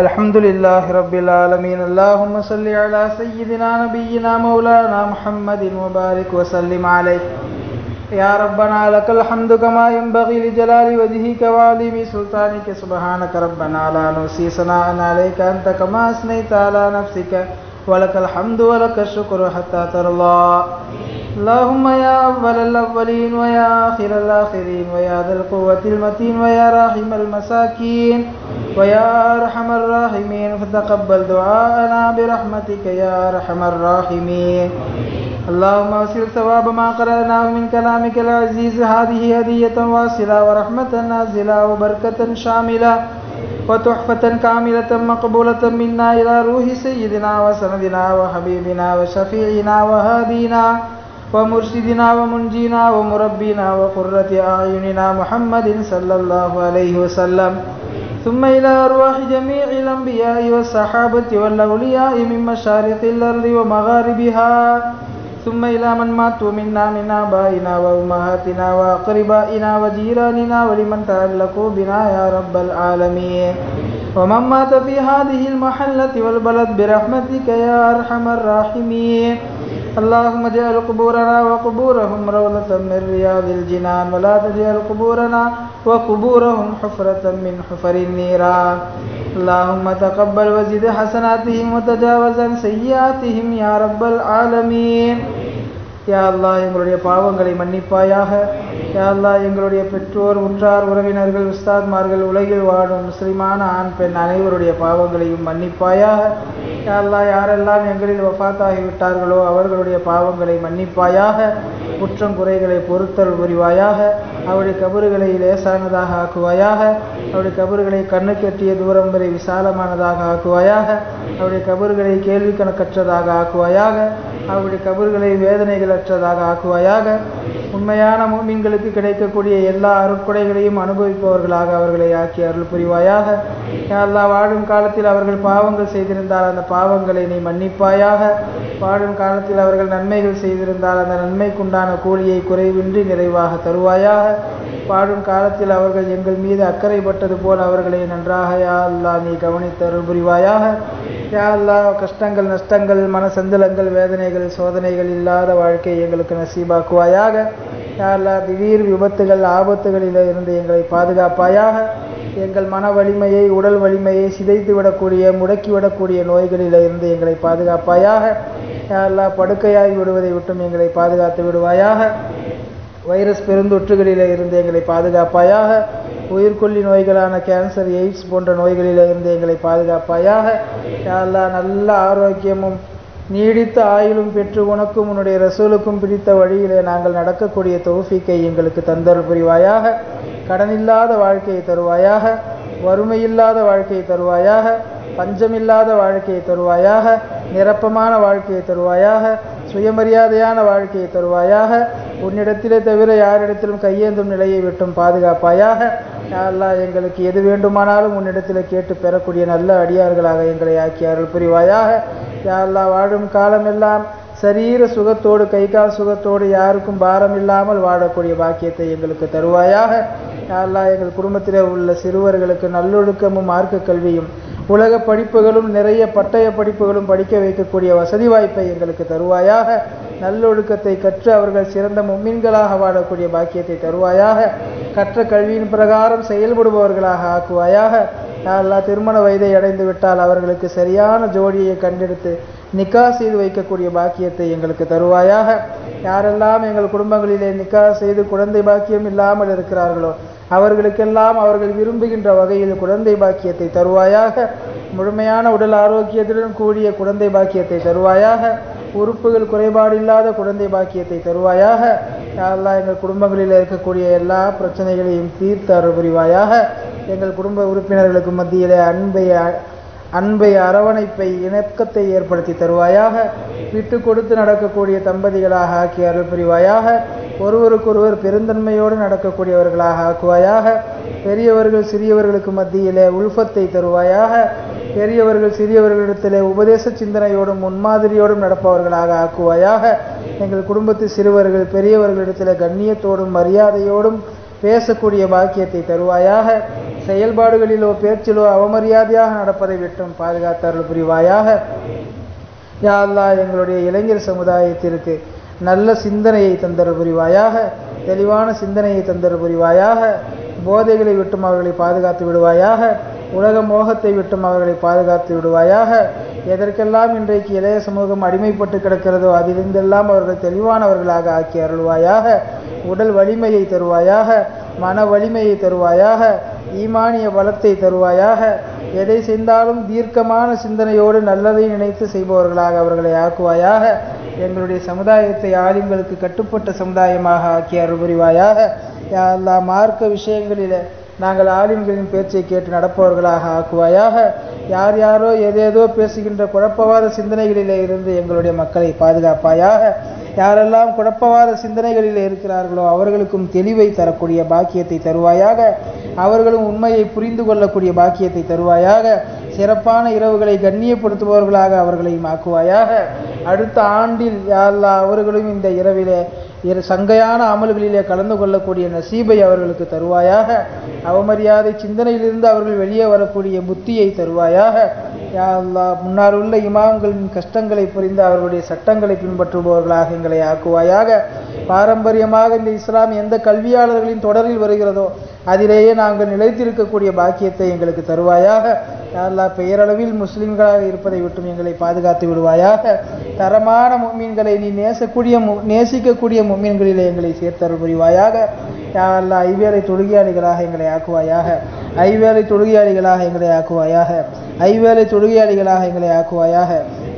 الحمد لله رب العالمين. اللهم صل على سيدنا نبينا مولانا محمد وبارك وسلم عليه. يا ربنا لك الحمد كما ينبغي لجلال وجهك وعظيم سلطانك. سبحانك ربنا لا نحصي ثناء عليك أنت كما أثنيت على نفسك ولك الحمد ولك الشكر حتى ترضى. اللهم يا أول الأولين ويا آخر الآخرين ويا ذا القوة المتين ويا راحم المساكين ويا أرحم الراحمين فتقبل دعاءنا برحمتك يا أرحم الراحمين. اللهم وسل ثواب ما قرأناه من كلامك العزيز. هذه هدية واصلة ورحمة نازلة وبركة شاملة وتحفة كاملة مقبولة منا إلى روح سيدنا وسندنا وحبيبنا وشفيعنا وهادينا ومرشدنا ومنجينا ومربينا وقرة أعيننا محمد صلى الله عليه وسلم، ثم إلى أرواح جميع الأنبياء والصحابة والأولياء من مشارق الأرض ومغاربها، ثم إلى من ماتوا منا من آبائنا وأمهاتنا وأقربائنا وجيراننا ولمن تعلقوا بنا يا رب العالمين، ومن مات في هذه المحلة والبلد برحمتك يا أرحم الراحمين. اللهم اجعل قبورنا وقبورهم روضة من رياض الجنان ولا تجعل قبورنا وقبورهم حفرة من حفر النيران. اللهم تقبل وزد حسناتهم وتجاوز عن سيئاتهم يا رب العالمين. யா அல்லாஹ் எங்களுடைய பாவங்களை மன்னிப்பாயாக. யா அல்லாஹ் எங்களுடைய பெற்றோர் உற்றார் உறவினர்கள் உஸ்தாத்மார்கள் உலகில் வாழும் முஸ்லிமான ஆண் பெண் அனைவருடைய பாவங்களையும் மன்னிப்பாயாக. யா அல்லாஹ் யாரெல்லாம் எங்களில் வஃபாத்தாகிவிட்டார்களோ அவர்களுடைய பாவங்களை மன்னிப்பாயாக. குற்றம் குறைகளை பொறுத்தல் புரிவாயாக. அவருடைய கபறுகளை லேசானதாக ஆக்குவாயாக. அவருடைய கபறுகளை கண்ணு கட்டிய தூரம் வரை விசாலமானதாக ஆக்குவாயாக. அவருடைய கபறுகளை கேள்வி கணக்கற்றதாக ஆக்குவாயாக. அவருடைய கபறுகளை வேதனைகளற்றதாக ஆக்குவாயாக. உண்மையான முஃமின்களுக்கு கிடைக்கக்கூடிய எல்லா அருட்கொடைகளையும் அனுபவிப்பவர்களாக அவர்களை ஆக்கி அருள் புரிவாயாக. யா அல்லாஹ் வாழும் காலத்தில் அவர்கள் பாவங்கள் செய்திருந்தால் அந்த பாவங்களை நீ மன்னிப்பாயாக. வாழும் காலத்தில் அவர்கள் நன்மைகள் செய்திருந்தால் அந்த நன்மைக்குண்டான கூலியை குறைவின்றி நிறைவாக தருவாயாக. வாழும் காலத்தில் அவர்கள் எங்கள் மீது அக்கறைப்பட்டது போல் அவர்களை நன்றாக யா அல்லாஹ் நீ கவனித்து அருள் புரிவாயாக. யா அல்லாஹ் கஷ்டங்கள் நஷ்டங்கள் மனசஞ்சலங்கள் வேதனைகள் சோதனைகள் இல்லாத வாழ்க்கை எங்களுக்கு நசீபாக்குவாயாக. யா அல்லாஹ் திடீர் விபத்துகள் ஆபத்துகளில் இருந்து எங்களை பாதுகாப்பாயாக. எங்கள் மன வலிமையை உடல் வலிமையை சிதைத்து விடக்கூடிய முடக்கிவிடக்கூடிய நோய்களில் இருந்து எங்களை பாதுகாப்பாயாக. யா அல்லாஹ் படுக்கையாகி விடுவதை விட்டும் எங்களை பாதுகாத்து விடுவாயாக. வைரஸ் பெருந்தொற்றுகளில் இருந்து எங்களை பாதுகாப்பாயாக. உயிர்கொல்லி நோய்களான கேன்சர் எய்ட்ஸ் போன்ற நோய்களில் இருந்து எங்களை பாதுகாப்பாயாக. யா அல்லாஹ் நல்ல ஆரோக்கியமும் நீடித்த ஆயுளும் பெற்று உனக்கும் உன்னுடைய ரசூலுக்கும் பிடித்த வழியிலே நாங்கள் நடக்கக்கூடிய தௌஃபீக்கை எங்களுக்கு தந்தருள் புரிவாயாக. கடனில்லாத வாழ்க்கையை தருவாயாக. வறுமையில்லாத வாழ்க்கையை தருவாயாக. பஞ்சமில்லாத வாழ்க்கையை தருவாயாக. நிரப்பமான வாழ்க்கையை தருவாயாக. சுயமரியாதையான வாழ்க்கையை தருவாயாக. உன்னிடத்திலே தவிர யாரிடத்திலும் கையேந்தும் நிலையை விட்டும் பாதுகாப்பாயாக. யா அல்லாஹ் எங்களுக்கு எது வேண்டுமானாலும் உன்னிடத்தில் கேட்டு பெறக்கூடிய நல்ல அடியார்களாக எங்களை ஆக்கி அருள் புரிவாயாக. யா அல்லாஹ் வாழும் காலமெல்லாம் சரீர சுகத்தோடு கை கால் சுகத்தோடு யாருக்கும் பாரம் இல்லாமல் வாழக்கூடிய பாக்கியத்தை எங்களுக்கு தருவாயாக. யா அல்லாஹ் எங்கள் குடும்பத்திலே உள்ள சிறுவர்களுக்கு நல்லொழுக்கமும் மார்க்க கல்வியும் உலக படிப்புகளும் நிறைய பட்டய படிப்புகளும் படிக்க வைக்கக்கூடிய வசதி வாய்ப்பை எங்களுக்கு தருவாயாக. நல்லொழுக்கத்தை கற்று அவர்கள் சிறந்த முஃமின்களாக வாழக்கூடிய பாக்கியத்தை தருவாயாக. கற்ற கல்வியின் பிரகாரம் செயல்படுபவர்களாக ஆக்குவாயாக. யா அல்லாஹ் திருமண வயதை அடைந்து விட்டால் அவர்களுக்கு சரியான ஜோடியை கண்டெடுத்து நிக்கா செய்து வைக்கக்கூடிய பாக்கியத்தை எங்களுக்கு தருவாயாக. யாரெல்லாம் எங்கள் குடும்பங்களிலே நிக்கா செய்து குழந்தை பாக்கியம் இல்லாமல் இருக்கிறார்களோ அவர்களுக்கெல்லாம் அவர்கள் விரும்புகின்ற வகையில் குழந்தை பாக்கியத்தை தருவாயாக. முழுமையான உடல் ஆரோக்கியத்துடன் கூடிய குழந்தை பாக்கியத்தை தருவாயாக. உறுப்புகள் குறைபாடில்லாத குழந்தை பாக்கியத்தை தருவாயாக. யா அல்லாஹ் எங்கள் குடும்பங்களில் இருக்கக்கூடிய எல்லா பிரச்சனைகளையும் தீர்த்து அருள் புரிவாயாக. எங்கள் குடும்ப உறுப்பினர்களுக்கு மத்தியிலே அன்பை அரவணைப்பை இணக்கத்தை ஏற்படுத்தி தருவாயாக. விட்டு கொடுத்து நடக்கக்கூடிய தம்பதிகளாக ஆக்கி அருள் புரிவாயாக. ஒருவருக்கொருவர் பெருந்தன்மையோடு நடக்கக்கூடியவர்களாக ஆக்குவாயாக. பெரியவர்கள் சிறியவர்களுக்கு மத்தியிலே உல்ஃபத்தை தருவாயாக. பெரியவர்கள் சிறியவர்களிடத்திலே உபதேச சிந்தனையோடும் முன்மாதிரியோடும் நடப்பவர்களாக ஆக்குவாயாக. எங்கள் குடும்பத்து சிறுவர்கள் பெரியவர்களிடத்தில் கண்ணியத்தோடும் மரியாதையோடும் பேசக்கூடிய பாக்கியத்தை தருவாயாக. செயல்பாடுகளிலோ பேச்சிலோ அவமரியாதையாக நடப்பதை விட்டும் பாதுகாத்தருள் புரிவாயாக. யா அல்லாஹ், எங்களுடைய இளைஞர் சமுதாயத்திற்கு நல்ல சிந்தனையை தந்தருள் புரிவாயாக, தெளிவான சிந்தனையை தந்தருள் புரிவாயாக. போதைகளை விட்டும் அவர்களை பாதுகாத்து விடுவாயாக, உலக மோகத்தை விட்டும் அவர்களை பாதுகாத்து விடுவாயாக. எதற்கெல்லாம் இன்றைக்கு இளைய சமூகம் அடிமைப்பட்டு கிடக்கிறதோ அதிலிருந்தெல்லாம் அவர்கள் தெளிவானவர்களாக ஆக்கி அருள்வாயாக. உடல் வலிமையை தருவாயாக, மன வலிமையை தருவாயாக, ஈமானிய பலத்தை தருவாயாக. எதை செய்தாலும் தீர்க்கமான சிந்தனையோடு நல்லதை நினைத்து செய்பவர்களாக அவர்களை ஆக்குவாயாக. எங்களுடைய சமுதாயத்தை ஆலிம்களுக்கு கட்டுப்பட்ட சமுதாயமாக ஆக்கி அருள் புரிவாயாக. யா அல்லாஹ், மார்க்க விஷயங்களில் நாங்கள் ஆலிம்களின் பேச்சை கேட்டு நடப்பவர்களாக ஆக்குவாயாக. யார் யாரோ ஏதேதோ பேசுகின்ற குழப்பவாத சிந்தனைகளிலே இருந்து எங்களுடைய மக்களை பாதுகாப்பாயாக. யாரெல்லாம் குழப்பவாத சிந்தனைகளில் இருக்கிறார்களோ அவர்களுக்கும் தெளிவை தரக்கூடிய பாக்கியத்தை தருவாயாக. அவர்களும் உண்மையை புரிந்து கொள்ளக்கூடிய பாக்கியத்தை தருவாயாக. சிறப்பான இரவுகளை கண்ணியப்படுத்துபவர்களாக அவர்களையும் ஆக்குவாயாக. அடுத்த ஆண்டில் யா அல்லாஹ் அவர்களும் இந்த இரவிலே சங்கையான அமல்களிலே கலந்து கொள்ளக்கூடிய நசீபை அவர்களுக்கு தருவாயாக. அவமரியாதை சிந்தனையிலிருந்து அவர்கள் வெளியே வரக்கூடிய புத்தியை தருவாயாக. யா அல்லாஹ், முன்னால் உள்ள இமாம்களின் கஷ்டங்களை புரிந்து அவர்களுடைய சட்டங்களை பின்பற்றுபவர்களாக எங்களை ஆக்குவாயாக. பாரம்பரியமாக இந்த இஸ்லாம் எந்த கல்வியாளர்களின் தொடரில் வருகிறதோ அதிலேயே நாங்கள் நிலைத்திருக்கக்கூடிய பாக்கியத்தை எங்களுக்கு தருவாயாக. யா அல்லாஹ், பெயரளவில் முஸ்லிம்களாக இருப்பதை விட்டும் எங்களை பாதுகாத்து விடுவாயாக. தரமான முஃமின்களை நீ நேசிக்கக்கூடிய முஃமின்களிலே எங்களை சேர்த்தருள் புரிவாயாக. யா அல்லாஹ், ஐவேளை தொழுகையாளிகளாக எங்களை ஆக்குவாயாக. ஐவேளை தொழுகையாளிகளாக எங்களை ஆக்குவாயாக. ஐவேளை தொழுகையாளிகளாக எங்களை ஆக்குவாயாக.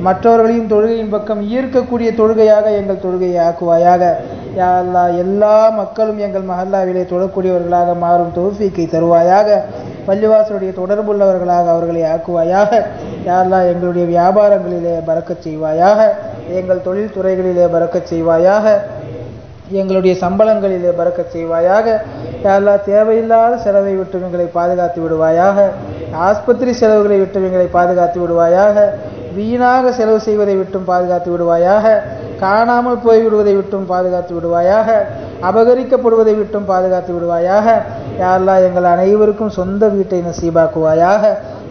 மற்றவர்களையும் தொழுகையின் பக்கம் ஈர்க்கக்கூடிய தொழுகையாக எங்கள் தொழுகையை ஆக்குவாயாக. யா அல்லாஹ், எல்லா மக்களும் எங்கள் மஹல்லாவிலே தொழக்கூடியவர்களாக மாறும் தௌஃபீக்கை தருவாயாக. பள்ளிவாசலுடைய தொடர்புள்ளவர்களாக அவர்களை ஆக்குவாயாக. யா அல்லாஹ், எங்களுடைய வியாபாரங்களிலே பரக்கச் செய்வாயாக. எங்கள் தொழில் துறைகளிலே பரக்கச் செய்வாயாக. எங்களுடைய சம்பளங்களிலே பரக்கச் செய்வாயாக. யா அல்லாஹ், தேவையில்லாத செலவை விட்டு எங்களை பாதுகாத்து விடுவாயாக. ஆஸ்பத்திரி செலவுகளை விட்டு எங்களை பாதுகாத்து விடுவாயாக. வீணாக செலவு செய்வதை விட்டும் பாதுகாத்து விடுவாயாக. காணாமல் போய்விடுவதை விட்டும் பாதுகாத்து விடுவாயாக. அபகரிக்கப்படுவதை விட்டும் பாதுகாத்து விடுவாயாக. யா அல்லாஹ், எங்கள் அனைவருக்கும் சொந்த வீட்டை நசீபாக்குவாயாக.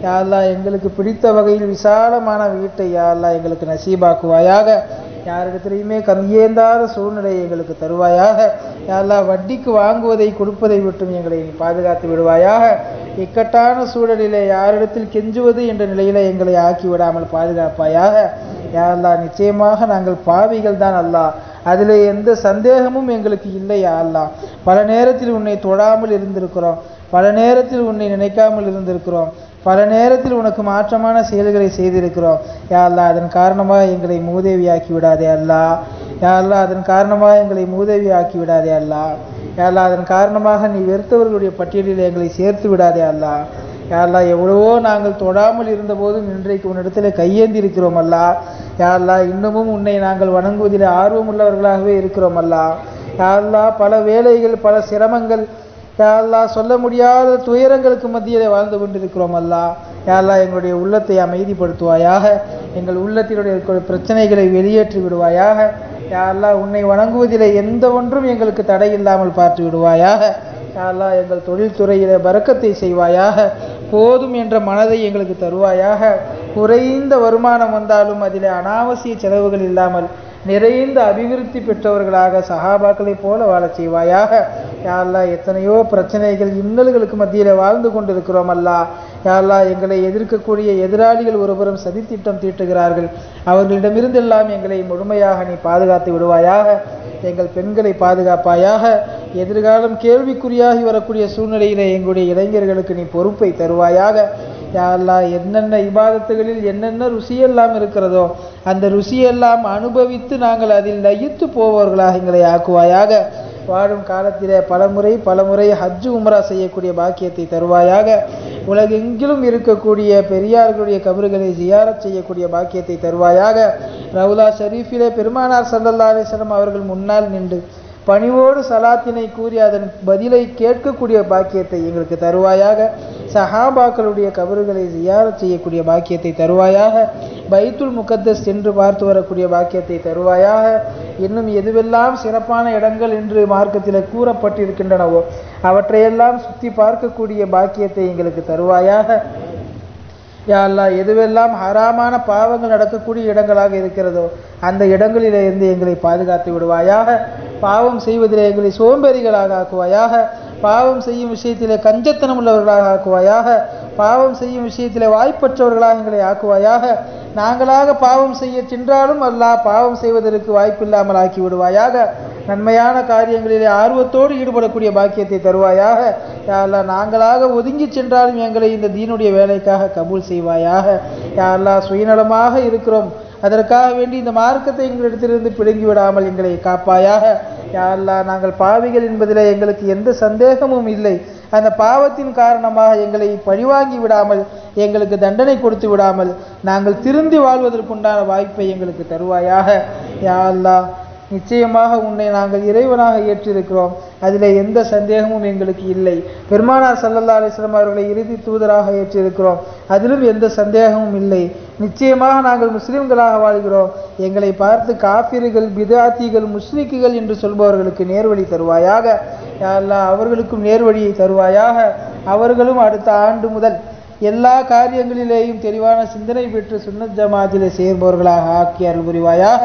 யா அல்லாஹ், எங்களுக்கு பிடித்த வகையில் விசாலமான வீட்டை யா அல்லாஹ் எங்களுக்கு நசீபாக்குவாயாக. யாரிடத்திலையுமே கந்தியேந்தாத சூழ்நிலையை எங்களுக்கு தருவாயாக. யா அல்லாஹ், வட்டிக்கு வாங்குவதை கொடுப்பதை விட்டும் எங்களை பாதுகாத்து விடுவாயாக. இக்கட்டான சூழலிலே யாரிடத்தில் கெஞ்சுவது என்ற நிலையில எங்களை ஆக்கி விடாமல் பாதுகாப்பாயாக. யா அல்லாஹ், நிச்சயமாக நாங்கள் பாவிகள் தான் அல்லாஹ், அதில் எந்த சந்தேகமும் எங்களுக்கு இல்லை. யா அல்லாஹ், பல நேரத்தில் உன்னை தொழாமல் இருந்திருக்கிறோம், பல நேரத்தில் உன்னை நினைக்காமல் இருந்திருக்கிறோம், பல நேரத்தில் உனக்கு மாற்றமான செயல்களை செய்திருக்கிறோம். யா அல்லாஹ், அதன் காரணமாக எங்களை மூதேவியாக்கி விடாதே அல்லாஹ். யா அல்லாஹ், அதன் காரணமாக எங்களை மூதேவியாக்கி விடாதே அல்லாஹ். யா அல்லாஹ், அதன் காரணமாக நீ வெறுத்தவர்களுடைய பட்டியலில் எங்களை சேர்த்து விடாதே அல்லாஹ். யா அல்லாஹ், எவ்வளவோ நாங்கள் தொடாமல் இருந்தபோதும் இன்றைக்கு உன்னிடத்தில் கையேந்தி இருக்கிறோம் அல்லாஹ். யா அல்லாஹ், இன்னமும் உன்னை நாங்கள் வணங்குவதில் ஆர்வம் உள்ளவர்களாகவே இருக்கிறோம் அல்லாஹ். யா அல்லாஹ், பல வேலைகள், பல சிரமங்கள், யா அல்லாஹ், சொல்ல முடியாத துயரங்களுக்கு மத்தியிலே வாழ்ந்து கொண்டிருக்கிறோம் அல்லாஹ். யா அல்லாஹ், எங்களுடைய உள்ளத்தை அமைதிப்படுத்துவாயாக. எங்கள் உள்ளத்தினுடைய பிரச்சனைகளை வெளியேற்றி விடுவாயாக. யா அல்லாஹ், உன்னை வணங்குவதிலே எந்த ஒன்றும் எங்களுக்கு தடை இல்லாமல் பார்த்து விடுவாயாக. யா அல்லாஹ், எங்கள் தொழில்துறையிலே பரக்கத்தை செய்வாயாக. போதும் என்ற மனதை எங்களுக்கு தருவாயாக. குறைந்த வருமானம் வந்தாலும் அதிலே அனாவசிய செலவுகள் இல்லாமல் நிறைந்த அபிவிருத்தி பெற்றவர்களாக சஹாபாக்களை போல வாழச் செய்வாயாக. யா அல்லாஹ், எத்தனையோ பிரச்சனைகள், இன்னல்களுக்கு மத்தியிலே வாழ்ந்து கொண்டிருக்கிறோம் அல்லாஹ். யா அல்லாஹ், எங்களை எதிர்க்கக்கூடிய எதிராளிகள் ஒருபுறம் சதித்திட்டம் தீட்டுகிறார்கள். அவர்களிடமிருந்தெல்லாம் எங்களை முழுமையாக நீ பாதுகாத்து விடுவாயாக. எங்கள் பெண்களை பாதுகாப்பாயாக. எதிர்காலம் கேள்விக்குறியாகி வரக்கூடிய சூழ்நிலையிலே எங்களுடைய இளைஞர்களுக்கு நீ பொறுப்பை தருவாயாக. யா அல்லாஹ், என்னென்ன இபாதத்துகளில் என்னென்ன ருசியெல்லாம் இருக்கிறதோ அந்த ருசியெல்லாம் அனுபவித்து நாங்கள் அதில் லயித்து போவர்களாக எங்களை ஆக்குவாயாக. வாழும் காலத்திலே பலமுறை ஹஜ்ஜு உம்ரா செய்யக்கூடிய பாக்கியத்தை தருவாயாக. உலகெங்கிலும் இருக்கக்கூடிய பெரியார்களுடைய கபறுகளை ஜியாரத் செய்யக்கூடிய பாக்கியத்தை தருவாயாக. ரவுலா ஷரீஃபிலே பெருமானார் ஸல்லல்லாஹு அலைஹி வஸல்லம் அவர்கள் முன்னால் நின்று பணிவோடு சலாத்தினை கூறி அதன் பதிலை கேட்கக்கூடிய பாக்கியத்தை எங்களுக்கு தருவாயாக. சஹாபாக்களுடைய கபறுகளை ஜியாரத் செய்யக்கூடிய பாக்கியத்தை தருவாயாக. பைத்துல் முகத்தஸ் சென்று பார்த்து வரக்கூடிய பாக்கியத்தை தருவாயாக. இன்னும் எதுவெல்லாம் சிறப்பான இடங்கள் என்று மார்க்கத்தில் கூறப்பட்டிருக்கின்றனவோ அவற்றையெல்லாம் சுற்றி பார்க்கக்கூடிய பாக்கியத்தை எங்களுக்கு தருவாயாக. யா அல்லாஹ், எதுவெல்லாம் ஹராமான பாவங்கள் நடக்கக்கூடிய இடங்களாக இருக்கிறதோ அந்த இடங்களிலே இருந்து எங்களை பாதுகாத்து விடுவாயாக. பாவம் செய்வதிலே எங்களை சோம்பேறிகளாக ஆக்குவாயாக. பாவம் செய்யும் விஷயத்திலே கஞ்சத்தனம் உள்ளவர்களாக ஆக்குவாயாக. பாவம் செய்யும் விஷயத்திலே வாய்ப்பற்றவர்களாக எங்களை ஆக்குவாயாக. நாங்களாக பாவம் செய்ய சென்றாலும் அல்லாஹ் பாவம் செய்வதற்கு வாய்ப்பில்லாமல் ஆக்கி விடுவாயாக. நன்மையான காரியங்களிலே ஆர்வத்தோடு ஈடுபடக்கூடிய பாக்கியத்தை தருவாயாக. யா அல்லாஹ், நாங்களாக ஒதுங்கி சென்றாலும் எங்களை இந்த தீனுடைய வேலைக்காக கபூல் செய்வாயாக. யா அல்லாஹ், சுயநலமாக இருக்கிறோம், அதற்காக வேண்டி இந்த மார்க்கத்தை எங்களிடத்திலிருந்து பிடுங்கி விடாமல் எங்களை காப்பாயாக. யா அல்லாஹ், நாங்கள் பாவிகள் என்பதில் எங்களுக்கு எந்த சந்தேகமும் இல்லை. அந்த பாவத்தின் காரணமாக எங்களை பழிவாங்கி விடாமல், எங்களுக்கு தண்டனை கொடுத்து விடாமல், நாங்கள் திருந்தி வாழ்வதற்குண்டான வாய்ப்பை எங்களுக்கு தருவாயாக. யா அல்லாஹ், நிச்சயமாக உன்னை நாங்கள் இறைவனாக ஏற்றிருக்கிறோம், அதில் எந்த சந்தேகமும் எங்களுக்கு இல்லை. பெருமானார் ஸல்லல்லாஹு அலைஹி வஸல்லம் அவர்களை இறுதி தூதராக ஏற்றிருக்கிறோம், அதிலும் எந்த சந்தேகமும் இல்லை. நிச்சயமாக நாங்கள் முஸ்லிம்களாக வாழ்கிறோம். எங்களை பார்த்து காஃபிர்கள், பிதாத்திகள், முஷ்ரிக்குகள் என்று சொல்பவர்களுக்கு நேர்வழி தருவாயாக. யா அல்லாஹ், அவர்களுக்கும் நேர்வழியை தருவாயாக. அவர்களும் அடுத்த ஆண்டு முதல் எல்லா காரியங்களிலேயும் தெளிவான சிந்தனை பெற்று சுன்னத் ஜமாத்திலே சேர்பவர்களாக ஆக்கி அருள் புரிவாயாக.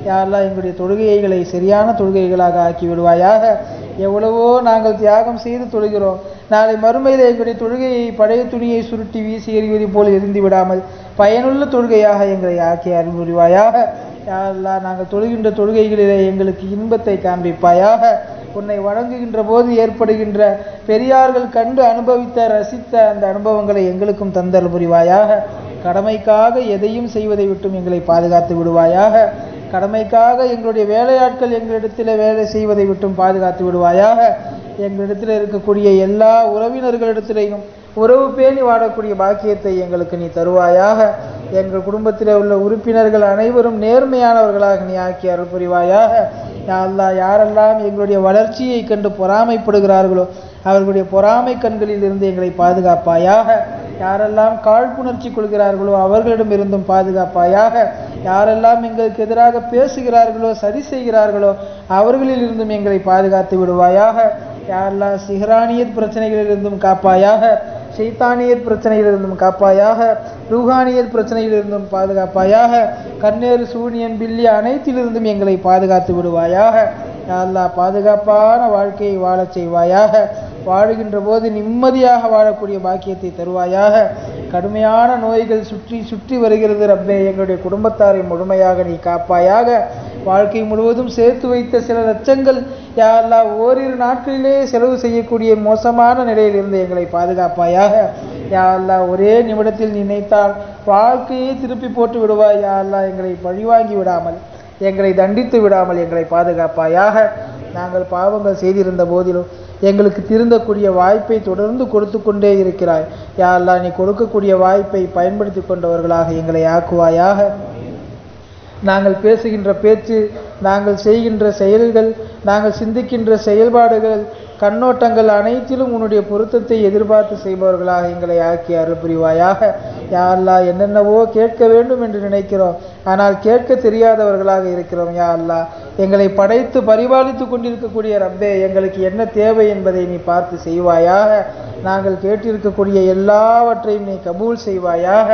யா அல்லாஹ், எங்களுடைய தொழுகைகளை சரியான தொழுகைகளாக ஆக்கி விடுவாயாக. எவ்வளவோ நாங்கள் தியாகம் செய்து தொழுகிறோம், நாளை மறுமையில் எங்களுடைய தொழுகையை பழைய துணியை சுருட்டி வீசி எறிவது போல் எரிந்து விடாமல் பயனுள்ள தொழுகையாக எங்களை ஆக்கி அருள் புரிவாயாக. யா அல்லாஹ், நாங்கள் தொழுகின்ற தொழுகைகளிலே எங்களுக்கு இன்பத்தை காண்பிப்பாயாக. உன்னை வணங்குகின்ற போது ஏற்படுகின்ற பெரியார்கள் கண்டு அனுபவித்த ரசித்த அந்த அனுபவங்களை எங்களுக்கும் தந்தல் புரிவாயாக. கடமைக்காக எதையும் செய்வதை விட்டும் எங்களை பாதுகாத்து விடுவாயாக. கடமைக்காக எங்களுடைய வேலையாட்கள் எங்களிடத்தில் வேலை செய்வதை விட்டும் பாதுகாத்து விடுவாயாக. எங்களிடத்தில் இருக்கக்கூடிய எல்லா உறவினர்களிடத்திலேயும் உறவு பேணி வாழக்கூடிய பாக்கியத்தை எங்களுக்கு நீ தருவாயாக. எங்கள் குடும்பத்தில் உள்ள உறுப்பினர்கள் அனைவரும் நேர்மையானவர்களாக நீ ஆக்கி அருள் புரிவாயாக. யா அல்லாஹ், யாரெல்லாம் எங்களுடைய வளர்ச்சியை கண்டு பொறாமைப்படுகிறார்களோ அவர்களுடைய பொறாமை கண்களில் இருந்து எங்களை பாதுகாப்பாயாக. யாரெல்லாம் காழ்ப்புணர்ச்சி கொள்கிறார்களோ அவர்களிடமிருந்தும் பாதுகாப்பாயாக. யாரெல்லாம் எங்களுக்கு எதிராக பேசுகிறார்களோ சதி செய்கிறார்களோ அவர்களில் இருந்தும் எங்களை பாதுகாத்து விடுவாயாக. யாரெல்லாம் சிஹ்ரானியத் பிரச்சனைகளிலிருந்தும் காப்பாயாக, ஷைத்தானியத் பிரச்சனையிலிருந்தும் காப்பாயாக, ரூஹானியத் பிரச்சனையிலிருந்தும் பாதுகாப்பாயாக. கண்ணேறு, சூனியன், பில்லி அனைத்திலிருந்தும் எங்களை பாதுகாத்து விடுவாயாக. யா அல்லாஹ், பாதுகாப்பான வாழ்க்கையை வாழச் செய்வாயாக. வாழுகின்ற போது நிம்மதியாக வாழக்கூடிய பாக்கியத்தை தருவாயாக. கடுமையான நோய்கள் சுற்றி சுற்றி வருகிறது ரப்பே, எங்களுடைய குடும்பத்தாரை முழுமையாக நீ காப்பாயாக. வாழ்க்கை முழுவதும் சேர்த்து வைத்த சில லட்சங்கள் யா அல்லாஹ் ஓரிரு நாட்களிலே செலவு செய்யக்கூடிய மோசமான நிலையில் இருந்து எங்களை பாதுகாப்பாயாக. யா அல்லாஹ், ஒரே நிமிடத்தில் நினைத்தால் வாழ்க்கையை திருப்பி போட்டு விடுவாய். யா அல்லாஹ், எங்களை பழிவாங்கி விடாமல், எங்களை தண்டித்து விடாமல் எங்களை பாதுகாப்பாயாக. நாங்கள் பாவங்கள் செய்திருந்த போதிலும் எங்களுக்கு திருந்தக்கூடிய வாய்ப்பை தொடர்ந்து கொடுத்து கொண்டே இருக்கிறாய். யா அல்லாஹ், நீ கொடுக்கக்கூடிய வாய்ப்பை பயன்படுத்தி கொண்டவர்களாக எங்களை ஆக்குவாயாக. நாங்கள் பேசுகின்ற பேச்சு, நாங்கள் செய்கின்ற செயல்கள், நாங்கள் சிந்திக்கின்ற செயல்பாடுகள், கண்ணோட்டங்கள் அனைத்திலும் உன்னுடைய பொருத்தத்தை எதிர்பார்த்து செய்பவர்களாக எங்களை ஆக்கி அருள் புரிவாயாக. யா அல்லாஹ், என்னென்னவோ கேட்க வேண்டும் என்று நினைக்கிறோம், ஆனால் கேட்க தெரியாதவர்களாக இருக்கிறோம். யா அல்லாஹ், எங்களை படைத்து பரிபாலித்து கொண்டிருக்கக்கூடிய ரப்பே, எங்களுக்கு என்ன தேவை என்பதை நீ பார்த்து செய்வாயாக. நாங்கள் கேட்டிருக்கக்கூடிய எல்லாவற்றையும் நீ கபூல் செய்வாயாக.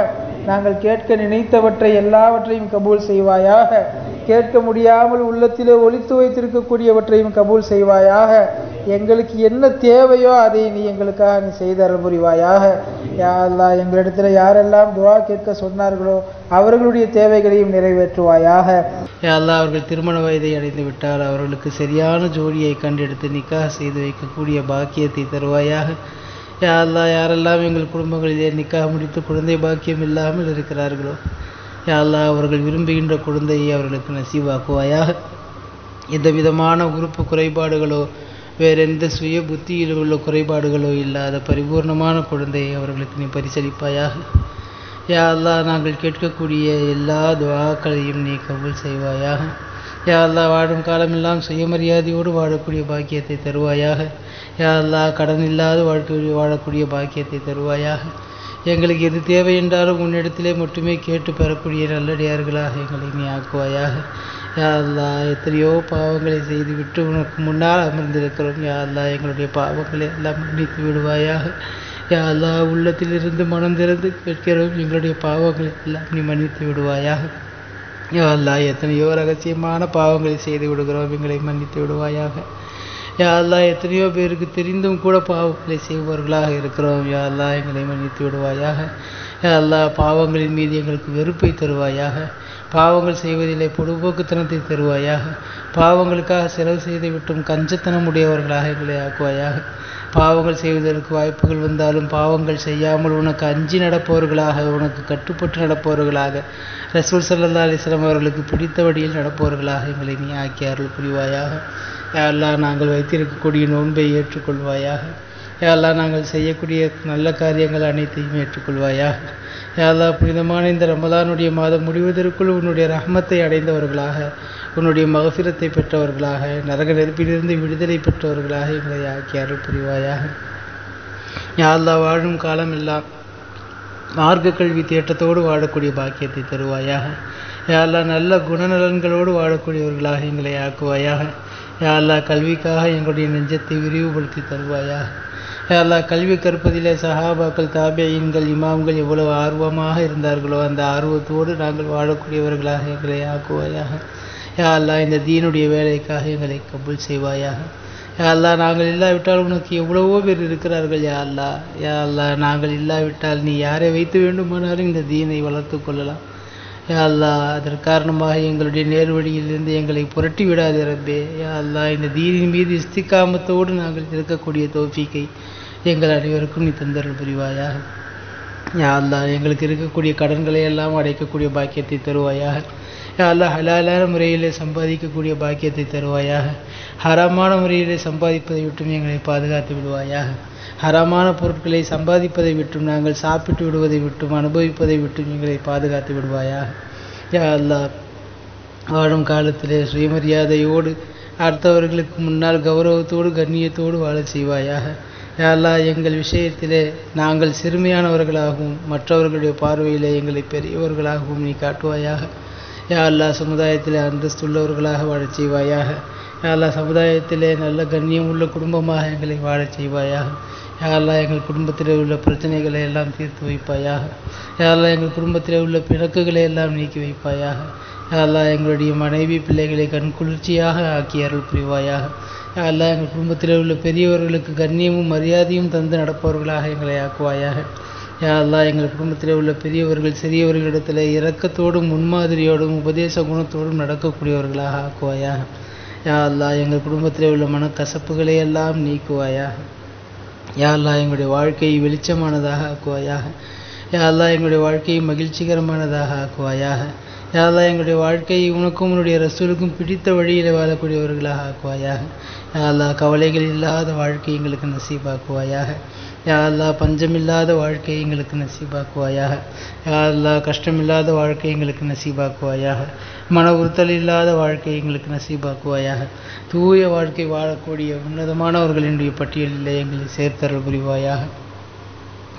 நாங்கள் கேட்க நினைத்தவற்றை எல்லாவற்றையும் கபூல் செய்வாயாக. கேட்க முடியாமல் உள்ளத்திலே ஒளித்து வைத்திருக்கக்கூடியவற்றையும் கபூல் செய்வாயாக. எங்களுக்கு என்ன தேவையோ அதை நீ எங்களுக்காக நீ செய்து அருள் புரிவாயாக. யா அல்லாஹ், எங்களிடத்தில் யாரெல்லாம் துஆ கேட்க சொன்னார்களோ அவர்களுடைய தேவைகளையும் நிறைவேற்றுவாயாக. யா அல்லாஹ், அவர்கள் திருமண வயதை அடைந்து விட்டால் அவர்களுக்கு சரியான ஜோடியை கண்டெடுத்து நிக்காஹ் செய்து வைக்கக்கூடிய பாக்கியத்தை தருவாயாக. யா அல்லாஹ், யாரெல்லாம் எங்கள் குடும்பங்களிலே நிக்காஹ் முடித்து குழந்தை பாக்கியம் இல்லாமல் இருக்கிறார்களோ யா அல்லாஹ், அவர்கள் விரும்புகின்ற குழந்தையை அவர்களுக்கு நசீவாக்குவாயாக. எந்த விதமான உறுப்பு குறைபாடுகளோ வேறெந்த சுய புத்தியில் உள்ள குறைபாடுகளோ இல்லாத பரிபூர்ணமான குழந்தையை அவர்களுக்கு நீ பரிசளிப்பாயாக. யா அல்லாஹ், நாங்கள் கேட்கக்கூடிய எல்லா துஆக்களையும் நீ கபூல் செய்வாயாக. யா அல்லாஹ் வாழும் காலமெல்லாம் சுயமரியாதையோடு வாழக்கூடிய பாக்கியத்தை தருவாயாக. யா அல்லாஹ் கடன் இல்லாத வாழக்கூடிய பாக்கியத்தை தருவாயாக. எங்களுக்கு எது தேவை என்றாலும் உன்னிடத்திலே மட்டுமே கேட்டு பெறக்கூடிய நல்லடியார்களாக எங்களை நீ ஆக்குவாயாக. யா அல்லாஹ் எத்தனையோ பாவங்களை செய்துவிட்டு உனக்கு முன்னால் அமர்ந்திருக்கிறோம். யா அல்லாஹ் எங்களுடைய பாவங்களை எல்லாம் மன்னித்து விடுவாயாக. யா அல்லாஹ் உள்ளத்திலிருந்து மனம் திறந்து கேட்கிறோம், எங்களுடைய பாவங்களை எல்லாம் நீ மன்னித்து விடுவாயாக. யா அல்லாஹ் எத்தனையோ ரகசியமான பாவங்களை செய்து விடுகிறோம், எங்களை மன்னித்து விடுவாயாக. யா அல்லாஹ் எத்தனையோ பேருக்கு தெரிந்தும் கூட பாவங்களை செய்பவர்களாக இருக்கிறோம். யா அல்லாஹ் எங்களை மன்னித்து விடுவாயாக. யா அல்லாஹ் பாவங்களின் மீது எங்களுக்கு வெறுப்பை தருவாயாக. பாவங்கள் செய்வதிலே பொடுபோக்குத்தனத்தை தருவாயாக. பாவங்களுக்காக செலவு செய்து விட்டும் கஞ்சத்தனம் உடையவர்களாக எங்களை ஆக்குவாயாக. பாவங்கள் செய்வதற்கு வாய்ப்புகள் வந்தாலும் பாவங்கள் செய்யாமல் உனக்கு அஞ்சி நடப்பவர்களாக, உனக்கு கட்டுப்பட்டு நடப்பவர்களாக, ரசூல் ஸல்லல்லாஹு அலைஹி வஸல்லம் அவர்களுக்கு பிடித்த வழியில் நடப்பவர்களாக எங்களை நீ ஆக்கி அருள் புரிவாயாக. யா அல்லாஹ் நாங்கள் வைத்திருக்கக்கூடிய நோன்பை ஏற்றுக்கொள்வாயாக. யா அல்லாஹ் நாங்கள் செய்யக்கூடிய நல்ல காரியங்கள் அனைத்தையும் ஏற்றுக்கொள்வாயாக. யா அல்லாஹ் புனிதமான இந்த ரமலானுடைய மாதம் முடிவதற்குள் உன்னுடைய ரஹ்மத்தை அடைந்தவர்களாக, உன்னுடைய மகஃபிரத்தை பெற்றவர்களாக, நரக நெருப்பிலிருந்து விடுதலை பெற்றவர்களாக எங்களை ஆக்கி அருள் புரிவாயாக. யா அல்லாஹ் வாழும் காலம் எல்லாம் மார்க்க கல்வி தேட்டத்தோடு வாழக்கூடிய பாக்கியத்தை தருவாயாக. யா அல்லாஹ் நல்ல குணநலன்களோடு வாழக்கூடியவர்களாக எங்களை ஆக்குவாயாக. யா அல்லாஹ் கல்விக்காக எங்களுடைய நெஞ்சத்தை விரிவுபடுத்தி தருவாயாக. யா அல்லாஹ் கல்வி கற்பதிலே சஹாபாக்கள், தாபியீன்கள், இமாம்கள் எவ்வளவு ஆர்வமாக இருந்தார்களோ அந்த ஆர்வத்தோடு நாங்கள் வாழக்கூடியவர்களாக எங்களை ஆக்குவாயாக. யா அல்லாஹ் இந்த தீனுடைய வேலைக்காக எங்களை கபூல் செய்வாயாக. யா அல்லாஹ் நாங்கள் இல்லாவிட்டால் உனக்கு எவ்வளவோ பேர் இருக்கிறார்கள். யா அல்லாஹ் யா அல்லாஹ் நாங்கள் இல்லாவிட்டால் நீ யாரை வைத்து வேண்டுமானாலும் இந்த தீனை வளர்த்து கொள்ளலாம். யா அல்லாஹ் அதற்கு காரணமாக எங்களுடைய நேர்வழியிலிருந்து எங்களை புரட்டி விடாதே ரப்பே. யா அல்லாஹ் இந்த தீனின் மீது இஸ்திகாமத்தோடு நாங்கள் இருக்கக்கூடிய தௌஃபீக்கை எங்கள் அனைவருக்கும் நீ தந்தருள் புரிவாயாக. யா அல்லாஹ் எங்களுக்கு இருக்கக்கூடிய கடன்களை எல்லாம் அடைக்கக்கூடிய பாக்கியத்தை தருவாயாக. யா அல்லாஹ் ஹலாலான முறையிலே சம்பாதிக்கக்கூடிய பாக்கியத்தை தருவாயாக. ஹராமான முறையிலே சம்பாதிப்பதை விட்டும் எங்களை பாதுகாத்து விடுவாயாக. ஹராமான பொருட்களை சம்பாதிப்பதை விட்டும், நாங்கள் சாப்பிட்டு விடுவதை விட்டும், அனுபவிப்பதை விட்டும் எங்களை பாதுகாத்து விடுவாயாக. யா அல்லாஹ் வாழும் காலத்திலே சுயமரியாதையோடு அடுத்தவர்களுக்கு முன்னால் கௌரவத்தோடு கண்ணியத்தோடு வாழச் செய்வாயாக. யா அல்லாஹ் எங்கள் விஷயத்திலே நாங்கள் சிறுமையானவர்களாகவும் மற்றவர்களுடைய பார்வையிலே எங்களை பெரியவர்களாகவும் நீ காட்டுவாயாக. யா அல்லாஹ் சமுதாயத்திலே அந்தஸ்துள்ளவர்களாக வாழச் செய்வாயாக. யா அல்லாஹ் சமுதாயத்திலே நல்ல கண்ணியம் உள்ள குடும்பமாக எங்களை வாழச் செய்வாயாக. யா அல்லாஹ் எங்கள் குடும்பத்திலே உள்ள பிரச்சனைகளை எல்லாம் தீர்த்து வைப்பாயாக. யா அல்லாஹ் எங்கள் குடும்பத்திலே உள்ள பிணக்குகளை எல்லாம் நீக்கி வைப்பாயாக. யா அல்லாஹ் எங்களுடைய மனைவி பிள்ளைகளை கண்குளிர்ச்சியாக ஆக்கி அருள் புரிவாயாக. யா அல்லாஹ் எங்கள் குடும்பத்திலே உள்ள பெரியவர்களுக்கு கண்ணியமும் மரியாதையும் தந்து நடப்பவர்களாக எங்களை ஆக்குவாயாக. யா அல்லாஹ் எங்கள் குடும்பத்திலே உள்ள பெரியவர்கள் சிறியவர்களிடத்தில் இரக்கத்தோடும் முன்மாதிரியோடும் உபதேச குணத்தோடும் நடக்கக்கூடியவர்களாக ஆக்குவாயாக. யா அல்லாஹ் எங்கள் குடும்பத்திலே உள்ள மனக்கசப்புகளை எல்லாம் நீக்குவாயாக. யா அல்லாஹ் எங்களுடைய வாழ்க்கையை வெளிச்சமானதாக ஆக்குவாயாக. யா அல்லாஹ் எங்களுடைய வாழ்க்கையை மகிழ்ச்சிகரமானதாக ஆக்குவாயாக. யா அல்லாஹ் எங்களுடைய வாழ்க்கையை உனக்கும் உன்னுடைய ரசூலுக்கும் பிடித்த வழியில் வாழக்கூடியவர்களாக ஆக்குவாயாக. யா அல்லாஹ் கவலைகள் இல்லாத வாழ்க்கை எங்களுக்கு நசீபாக்குவாயாக. யா அல்லாஹ் பஞ்சமில்லாத வாழ்க்கை எங்களுக்கு நசீபாக்குவாயாக. யா அல்லாஹ் கஷ்டமில்லாத வாழ்க்கை எங்களுக்கு நசீபாக்குவாயாக. மன உறுத்தல் இல்லாத வாழ்க்கை எங்களுக்கு நசீபாக்குவாயாக. தூய வாழ்க்கை வாழக்கூடிய உன்னதமானவர்களினுடைய பட்டியலில் எங்களை சேர்த்தருள் புரிவாயாக.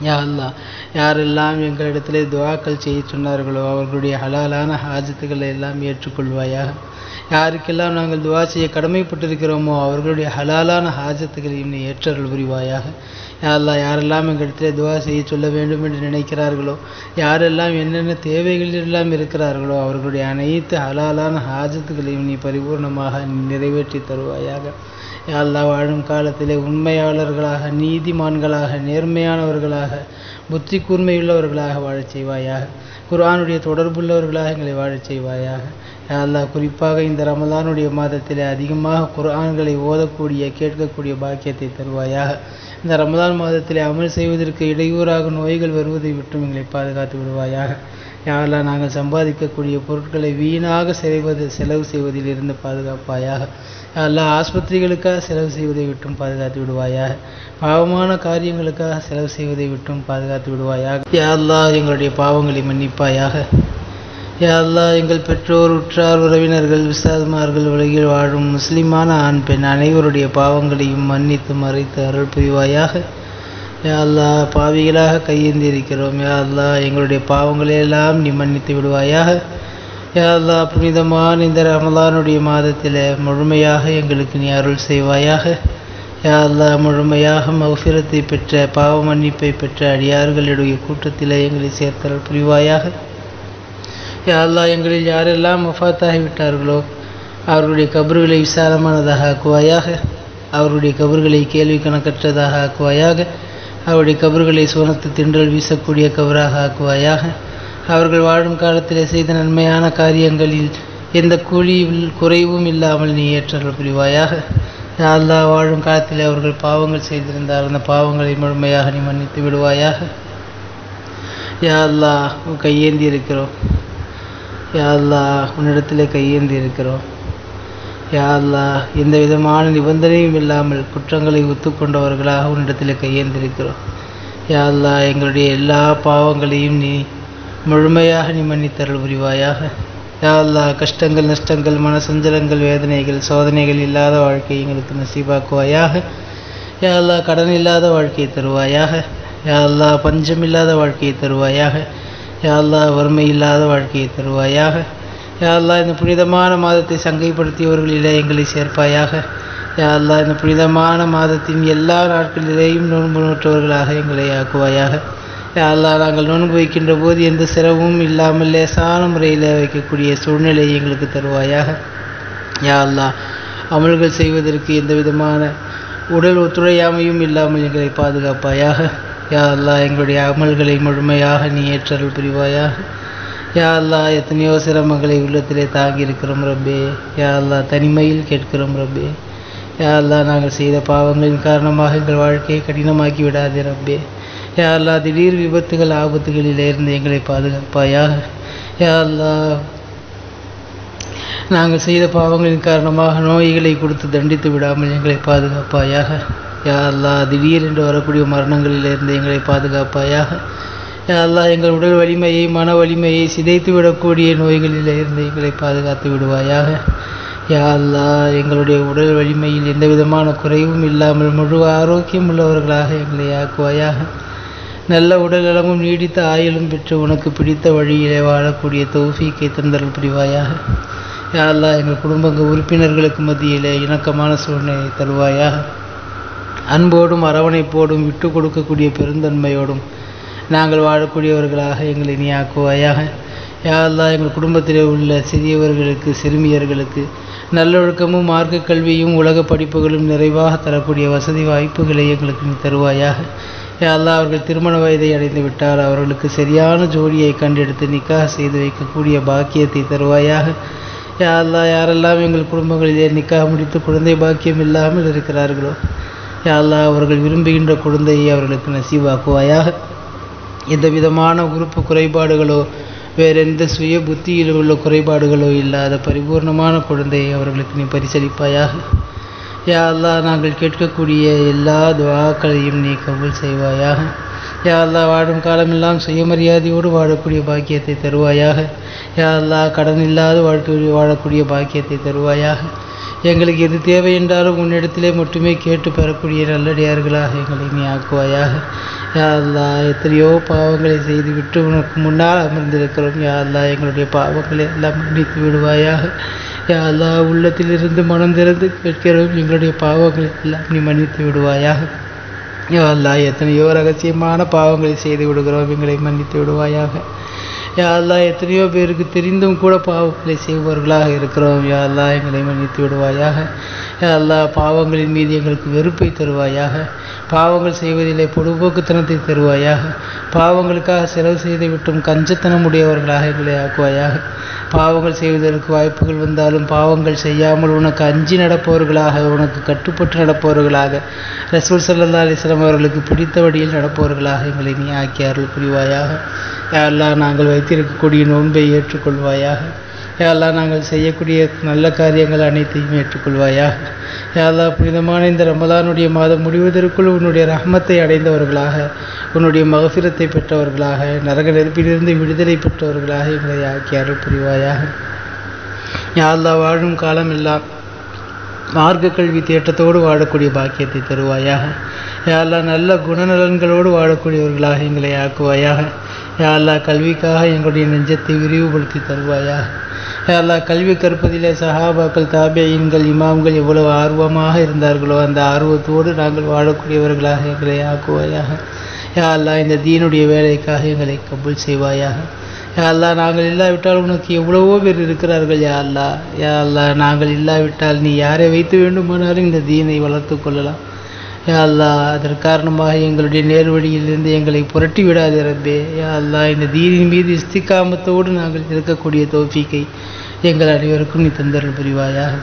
யா அல்லாஹ் யாரெல்லாம் எங்களிடத்திலே துஆக்கள் செய்ய சொன்னார்களோ அவர்களுடைய ஹலாலான ஹாஜத்துக்களை எல்லாம் ஏற்றுக்கொள்வாயாக. யாருக்கெல்லாம் நாங்கள் துஆ செய்ய கடமைப்பட்டிருக்கிறோமோ அவர்களுடைய ஹலாலான ஹாஜத்துக்களையும் நீ ஏற்றருள் புரிவாயாக. யா அல்லாஹ் யாரெல்லாம் எங்களிடத்திலே துஆ செய்ய சொல்ல வேண்டும் என்று நினைக்கிறார்களோ, யாரெல்லாம் என்னென்ன தேவைகள் எல்லாம் இருக்கிறார்களோ அவர்களுடைய அனைத்து ஹலாலான ஹாஜத்துக்களையும் நீ பரிபூர்ணமாக நிறைவேற்றி தருவாயாக. யா அல்லாஹ் வாழும் காலத்திலே உண்மையாளர்களாக, நீதிமான்களாக, நேர்மையானவர்களாக, புத்தி கூர்மையுள்ளவர்களாக வாழச் செய்வாயாக. குர்ஆனுடைய தொடர்புள்ளவர்களாக எங்களை வாழச் செய்வாயாக. யா அல்லாஹ் குறிப்பாக இந்த ரமலானுடைய மாதத்திலே அதிகமாக குர்ஆன்களை ஓதக்கூடிய கேட்கக்கூடிய பாக்கியத்தை தருவாயாக. இந்த ரமலான் மாதத்திலே அமல் செய்வதற்கு இடையூறாக நோய்கள் வருவதை விட்டும் எங்களை பாதுகாத்து விடுவாயாக. யா அல்லாஹ் நாங்கள் சம்பாதிக்கக்கூடிய பொருட்களை வீணாக செலவு செய்வதில் இருந்து பாதுகாப்பாயாக. யா அல்லாஹ் ஆஸ்பத்திரிகளுக்காக செலவு செய்வதை விட்டும் பாதுகாத்து விடுவாயாக. பாவமான காரியங்களுக்காக செலவு செய்வதை விட்டும் பாதுகாத்து விடுவாயாக. யா அல்லாஹ் எங்களுடைய பாவங்களை மன்னிப்பாயாக. யா அல்லாஹ் எங்கள் பெற்றோர், உற்றார், உறவினர்கள், உஸ்தாதுமார்கள், உலகில் வாழும் முஸ்லிமான ஆண் பெண் அனைவருடைய பாவங்களையும் மன்னித்து மறைத்து அருள் புரிவாயாக. யா அல்லாஹ் பாவிகளாக கையேந்தி இருக்கிறோம். யா அல்லாஹ் எங்களுடைய பாவங்களை எல்லாம் நீ மன்னித்து விடுவாயாக. யா அல்லாஹ் புனிதமான இந்த ரமலானுடைய மாதத்தில் முழுமையாக எங்களுக்கு நீ அருள் செய்வாயாக. யா அல்லாஹ் முழுமையாக மஃபிரத்தை பெற்ற, பாவ மன்னிப்பை பெற்ற அடியார்களுடைய கூட்டத்தில் எங்களை சேர்த்தல் புரிவாயாக. யா அல்லாஹ் எங்களில் யாரெல்லாம் வஃபாத்தாகிவிட்டார்களோ அவர்களுடைய கபர்களை விசாலமானதாக ஆக்குவாயாக. அவர்களுடைய கபர்களை கேள்வி கணக்கற்றதாக ஆக்குவாயாக. அவருடைய கபர்களை சுவனத்து தின்றல் வீசக்கூடிய கபராக ஆக்குவாயாக. அவர்கள் வாழும் காலத்தில் செய்த நன்மையான காரியங்களில் எந்த கூலியில் குறைவும் இல்லாமல் நீ ஏற்றல் புரிவாயாக. யா அல்லாஹ் வாழும் காலத்தில் அவர்கள் பாவங்கள் செய்திருந்தால் அந்த பாவங்களை முழுமையாக நீ மன்னித்து விடுவாயாக. யா அல்லாஹ் கையேந்தி இருக்கிறோம். யா அல்லாஹ் உன்னிடத்திலே கையேந்தி இருக்கிறோம். யா அல்லாஹ் எந்த விதமான நிபந்தனையும் இல்லாமல் குற்றங்களை ஒத்துக்கொண்டவர்களாக உன்னிடத்தில் கையேந்திருக்கிறோம். யா அல்லாஹ் எங்களுடைய எல்லா பாவங்களையும் நீ முழுமையாக நீ மன்னித்தருள் புரிவாயாக. யா அல்லாஹ் கஷ்டங்கள், நஷ்டங்கள், மனசஞ்சலங்கள், வேதனைகள், சோதனைகள் இல்லாத வாழ்க்கையை எங்களுக்கு நசீபாக்குவாயாக. யா அல்லாஹ் கடன் இல்லாத வாழ்க்கையை தருவாயாக. யா அல்லாஹ் பஞ்சம் இல்லாத வாழ்க்கையை தருவாயாக. யா அல்லாஹ் வறுமை இல்லாத வாழ்க்கையை தருவாயாக. யா அல்லாஹ் இந்த புனிதமான மாதத்தை சங்கைப்படுத்தியவர்களிலே எங்களை சேர்ப்பாயாக. யா அல்லாஹ் இந்த புனிதமான மாதத்தின் எல்லா நாட்களிலேயும் நோன்பு நோற்றவர்களாக எங்களை ஆக்குவாயாக. யா அல்லாஹ் நாங்கள் நோன்பு வைக்கின்ற போது எந்த சிரமமும் இல்லாமல் லேசான முறையில் வைக்கக்கூடிய சூழ்நிலையை எங்களுக்கு தருவாயாக. யா அல்லாஹ் அமல்கள் செய்வதற்கு எந்த விதமான உடல் ஒத்துழையாமையும் இல்லாமல் எங்களை பாதுகாப்பாயாக. யா அல்லாஹ் எங்களுடைய அமல்களை முழுமையாக நீ ஏற்றருள் புரிவாயாக. யா அல்லாஹ் எத்தனையோ சிரமங்களை உள்ளத்திலே தாங்கி இருக்கிறோம் ரப்பே. யா அல்லாஹ் தனிமையில் கேட்கிறோம் ரப்பே. யா அல்லாஹ் நாங்கள் செய்த பாவங்களின் காரணமாக எங்கள் வாழ்க்கையை கடினமாக்கி விடாதே ரப்பே. யா அல்லாஹ் திடீர் விபத்துகள், ஆபத்துகளிலிருந்து எங்களை பாதுகாப்பாயாக. யா அல்லாஹ் நாங்கள் செய்த பாவங்களின் காரணமாக நோய்களை கொடுத்து தண்டித்து விடாமல் எங்களை பாதுகாப்பாயாக. யா அல்லாஹ் திடீரென்று வரக்கூடிய மரணங்களிலிருந்து எங்களை பாதுகாப்பாயாக. யா அல்லாஹ் எங்கள் உடல் வலிமையை, மன வலிமையை சிதைத்து விடக்கூடிய நோய்களிலிருந்து எங்களை பாதுகாத்து விடுவாயாக. யா அல்லாஹ் எங்களுடைய உடல் வலிமையில் எந்த விதமான குறைவும் இல்லாமல் முழு ஆரோக்கியம் உள்ளவர்களாக எங்களை ஆக்குவாயாக. நல்ல உடல் நலமும் நீடித்த ஆயுளும் பெற்று உனக்கு பிடித்த வழியிலே வாழக்கூடிய தௌஃபீக்கை தந்தருள் புரிவாயாக. யா அல்லாஹ் எங்கள் குடும்ப உறுப்பினர்களுக்கு மத்தியிலே இணக்கமான சூழ்நிலை தருவாயாக. அன்போடும் அரவணைப்போடும் விட்டு கொடுக்கக்கூடிய பெருந்தன்மையோடும் நாங்கள் வாழக்கூடியவர்களாக எங்களை நீ ஆக்குவாயாக. யா அல்லாஹ் எங்கள் குடும்பத்திலே உள்ள சிறியவர்களுக்கு, சிறுமியர்களுக்கு நல்லொழுக்கமும் மார்க்க கல்வியும் உலக படிப்புகளும் நிறைவாக தரக்கூடிய வசதி வாய்ப்புகளை எங்களுக்கு நீ தருவாயாக. யா அல்லாஹ் அவர்கள் திருமண வயதை அடைந்து விட்டால் அவர்களுக்கு சரியான ஜோடியை கண்டெடுத்து நிக்காஹ் செய்து வைக்கக்கூடிய பாக்கியத்தை தருவாயாக. யா அல்லாஹ் யாரெல்லாம் எங்கள் குடும்பங்களிலே நிக்காஹ் முடித்து குழந்தை பாக்கியம் இல்லாமல் இருக்கிறார்களோ யா அல்லாஹ் அவர்கள் விரும்புகின்ற குழந்தையை அவர்களுக்கு நசீவாக்குவாயாக. எந்த விதமான உறுப்பு குறைபாடுகளோ வேறெந்த சுய புத்தியில் உள்ள குறைபாடுகளோ இல்லாத பரிபூர்ணமான குழந்தையை அவர்களுக்கு நீ பரிசளிப்பாயாக. யா அல்லாஹ் நாங்கள் கேட்கக்கூடிய எல்லா துஆக்களையும் நீ கபூல் செய்வாயாக. யா அல்லாஹ் வாழும் காலமெல்லாம் சுயமரியாதையோடு வாழக்கூடிய பாக்கியத்தை தருவாயாக. யா அல்லாஹ் கடன் இல்லாத வாழ்க்கை வாழக்கூடிய பாக்கியத்தை தருவாயாக. எங்களுக்கு எது தேவை என்றாலும் உன்னிடத்திலே மட்டுமே கேட்டு பெறக்கூடிய நல்லடியார்களாக எங்களை நீ ஆக்குவாயாக. யா அல்லாஹ் எத்தனையோ பாவங்களை செய்துவிட்டு உனக்கு முன்னால் அமர்ந்திருக்கிறோம். யா அல்லாஹ் எங்களுடைய பாவங்களை எல்லாம் மன்னித்து விடுவாயாக. யா அல்லாஹ் உள்ளத்திலிருந்து மனம் திறந்து கேட்கிறோம், எங்களுடைய பாவங்களை எல்லாம் நீ மன்னித்து விடுவாயாக. யா அல்லாஹ் எத்தனையோ ரகசியமான பாவங்களை செய்து விடுகிறோம், எங்களை மன்னித்து விடுவாயாக. யா அல்லாஹ் எத்தனையோ பேருக்கு தெரிந்தும் கூட பாவங்களை செய்பவர்களாக இருக்கிறோம். யா அல்லாஹ் எங்களை மன்னித்து விடுவாயாக. யா அல்லாஹ் பாவங்களின் மீது எங்களுக்கு வெறுப்பை தருவாயாக. பாவங்கள் செய்வதிலே பொடுபோக்குத்தனத்தை தருவாயாக. பாவங்களுக்காக செலவு செய்து விட்டும் கஞ்சத்தனம் உடையவர்களாக எங்களை ஆக்குவாயாக. பாவங்கள் செய்வதற்கு வாய்ப்புகள் வந்தாலும் பாவங்கள் செய்யாமல் உனக்கு அஞ்சி நடப்பவர்களாக, உனக்கு கட்டுப்பட்டு நடப்பவர்களாக, ரசூல் ஸல்லல்லாஹு அலைஹி வஸல்லம் அவர்களுக்கு பிடித்த வழியில் நடப்பவர்களாக எங்களை நீ ஆக்கி அருள் புரிவாயாக. யா அல்லாஹ் நாங்கள் வைத்திருக்கக்கூடிய நோன்பை ஏற்றுக்கொள்வாயாக. யா அல்லாஹ் நாங்கள் செய்யக்கூடிய நல்ல காரியங்கள் அனைத்தையும் ஏற்றுக்கொள்வாயாக. யா அல்லாஹ் புனிதமான இந்த ரமலானுடைய மாதம் முடிவதற்குள் உன்னுடைய ரஹ்மத்தை அடைந்தவர்களாக, உன்னுடைய மகஃபிரத்தை பெற்றவர்களாக, நரக நெருப்பிலிருந்து விடுதலை பெற்றவர்களாக எங்களை ஆக்கி அருள் புரிவாயாக. யா அல்லாஹ் வாழும் காலம் எல்லாம் மார்க்க கல்வி தேட்டத்தோடு வாழக்கூடிய பாக்கியத்தை தருவாயாக. யா அல்லாஹ் நல்ல குணநலன்களோடு வாழக்கூடியவர்களாக எங்களை ஆக்குவாயாக. யா அல்லாஹ் கல்விக்காக எங்களுடைய நெஞ்சத்தை விரிவுபடுத்தி தருவாயாக. யா அல்லாஹ் கல்வி கற்பதிலே சஹாபாக்கள், தாபியீன்கள், இமாம்கள் எவ்வளவு ஆர்வமாக இருந்தார்களோ அந்த ஆர்வத்தோடு நாங்கள் வாழக்கூடியவர்களாக எங்களை ஆக்குவாயாக. யா அல்லாஹ் இந்த தீனுடைய வேலைக்காக எங்களை கபூல் செய்வாயாக. யா அல்லாஹ் நாங்கள் இல்லாவிட்டால் உனக்கு எவ்வளவோ பேர் இருக்கிறார்கள். யா அல்லாஹ், யா அல்லாஹ் நாங்கள் இல்லாவிட்டால் நீ யாரை வைத்து வேண்டுமானாலும் இந்த தீனை வளர்த்து கொள்ளலாம். யா அல்லாஹ் அதற்கு காரணமாக எங்களுடைய நேர்வழியிலிருந்து எங்களை புரட்டி விடாதே ரப்பே. யா அல்லாஹ் இந்த தீனின் மீது இஸ்திகாமத்தோடு நாங்கள் இருக்கக்கூடிய தௌஃபீக்கை எங்கள் அனைவருக்கும் நீ தந்தருள் புரிவாயாக.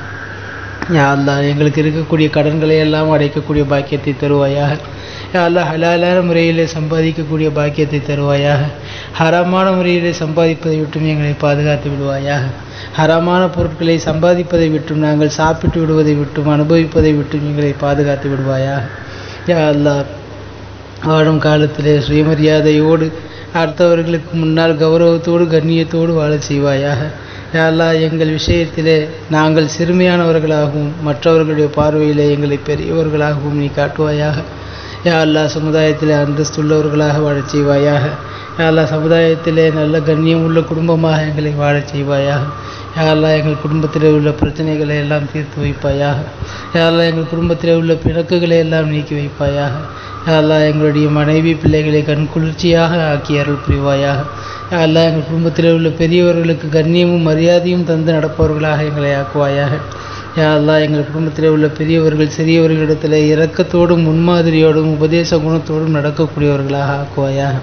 யா அல்லாஹ் எங்களுக்கு இருக்கக்கூடிய கடன்களை எல்லாம் அடைக்கக்கூடிய பாக்கியத்தை தருவாயாக. யா அல்லாஹ் ஹலாலான முறையிலே சம்பாதிக்கக்கூடிய பாக்கியத்தை தருவாயாக. ஹராமான முறையிலே சம்பாதிப்பதை விட்டும் எங்களை பாதுகாத்து விடுவாயாக. ஹராமான பொருட்களை சம்பாதிப்பதை விட்டும், நாங்கள் சாப்பிட்டு விடுவதை விட்டும், அனுபவிப்பதை விட்டும் எங்களை பாதுகாத்து விடுவாயாக. யா அல்லாஹ் வாழும் காலத்திலே சுயமரியாதையோடு அடுத்தவர்களுக்கு முன்னால் கௌரவத்தோடு கண்ணியத்தோடு வாழ செய்வாயாக. யா அல்லாஹ் எங்கள் விஷயத்திலே நாங்கள் சிறுமையானவர்களாகவும் மற்றவர்களுடைய பார்வையிலே எங்களை பெரியவர்களாகவும் நீ காட்டுவாயாக. யா அல்லாஹ் சமுதாயத்திலே அந்தஸ்துள்ளவர்களாக வாழச் செய்வாயாக. யா அல்லாஹ் சமுதாயத்திலே நல்ல கண்ணியம் உள்ள குடும்பமாக எங்களை வாழச் செய்வாயாக. யா அல்லாஹ் எங்கள் குடும்பத்திலே உள்ள பிரச்சனைகளை எல்லாம் தீர்த்து வைப்பாயாக. யா அல்லாஹ் எங்கள் குடும்பத்திலே உள்ள பிணக்குகளை எல்லாம் நீக்கி வைப்பாயாக. யா அல்லாஹ் எங்களுடைய மனைவி பிள்ளைகளை கண்குளிர்ச்சியாக ஆக்கி அருள் புரிவாயாக. யா அல்லாஹ் எங்கள் குடும்பத்திலே உள்ள பெரியவர்களுக்கு கண்ணியமும் மரியாதையும் தந்து நடப்பவர்களாக எங்களை ஆக்குவாயாக. யா அல்லாஹ் எங்கள் குடும்பத்திலே உள்ள பெரியவர்கள் சிறியவர்களிடத்தில் இரக்கத்தோடும் முன்மாதிரியோடும் உபதேச குணத்தோடும் நடக்கக்கூடியவர்களாக ஆக்குவாயாக.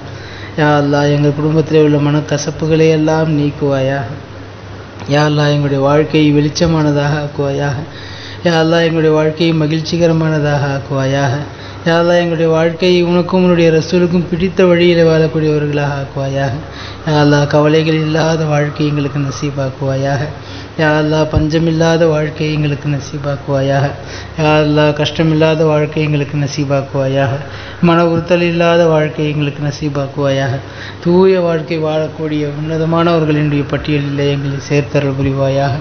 யா அல்லாஹ் எங்கள் குடும்பத்திலே உள்ள மனக்கசப்புகளை எல்லாம் நீக்குவாயாக. யா அல்லாஹ் எங்களுடைய வாழ்க்கையை வெளிச்சமானதாக ஆக்குவாயாக. யா அல்லாஹ் எங்களுடைய வாழ்க்கையை மகிழ்ச்சிகரமானதாக ஆக்குவாயாக. யா அல்லாஹ் எங்களுடைய வாழ்க்கையை உனக்கும் உன்னுடைய ரசூலுக்கும் பிடித்த வழியில் வாழக்கூடியவர்களாக ஆக்குவாயாக. யா அல்லாஹ் கவலைகள் இல்லாத வாழ்க்கை எங்களுக்கு நசீபாக்குவாயாக. யா அல்லாஹ் பஞ்சமில்லாத வாழ்க்கை எங்களுக்கு நசீபாக்குவாயாக. யா அல்லாஹ் கஷ்டமில்லாத வாழ்க்கை எங்களுக்கு நசீபாக்குவாயாக. மன உறுத்தல் இல்லாத வாழ்க்கை எங்களுக்கு நசீபாக்குவாயாக. தூய வாழ்க்கை வாழக்கூடிய உன்னதமானவர்களினுடைய பட்டியலில் எங்களை சேர்த்தருள் புரிவாயாக.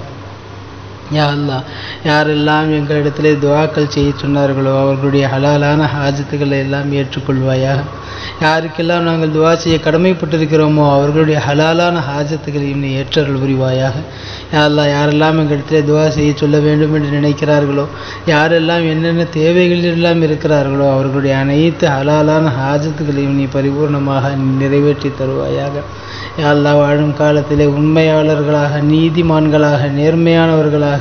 யா அல்லாஹ் யாரெல்லாம் எங்களிடத்திலே துஆக்கள் செய்ய சொன்னார்களோ அவர்களுடைய ஹலாலான ஹாஜத்துக்களை எல்லாம் ஏற்றுக்கொள்வாயாக. யாருக்கெல்லாம் நாங்கள் துஆ செய்ய கடமைப்பட்டிருக்கிறோமோ அவர்களுடைய ஹலாலான ஹாஜத்துக்களையும் நீ ஏற்றருள் புரிவாயாக. யா அல்லாஹ் யாரெல்லாம் எங்களிடத்திலே துஆ செய்ய சொல்ல வேண்டும் என்று நினைக்கிறார்களோ, யாரெல்லாம் என்னென்ன தேவைகள் எல்லாம் இருக்கிறார்களோ அவர்களுடைய அனைத்து ஹலாலான ஹாஜத்துக்களையும் நீ பரிபூர்ணமாக நிறைவேற்றி தருவாயாக. யா அல்லாஹ் வாழும் காலத்திலே உண்மையாளர்களாக, நீதிமான்களாக, நேர்மையானவர்களாக,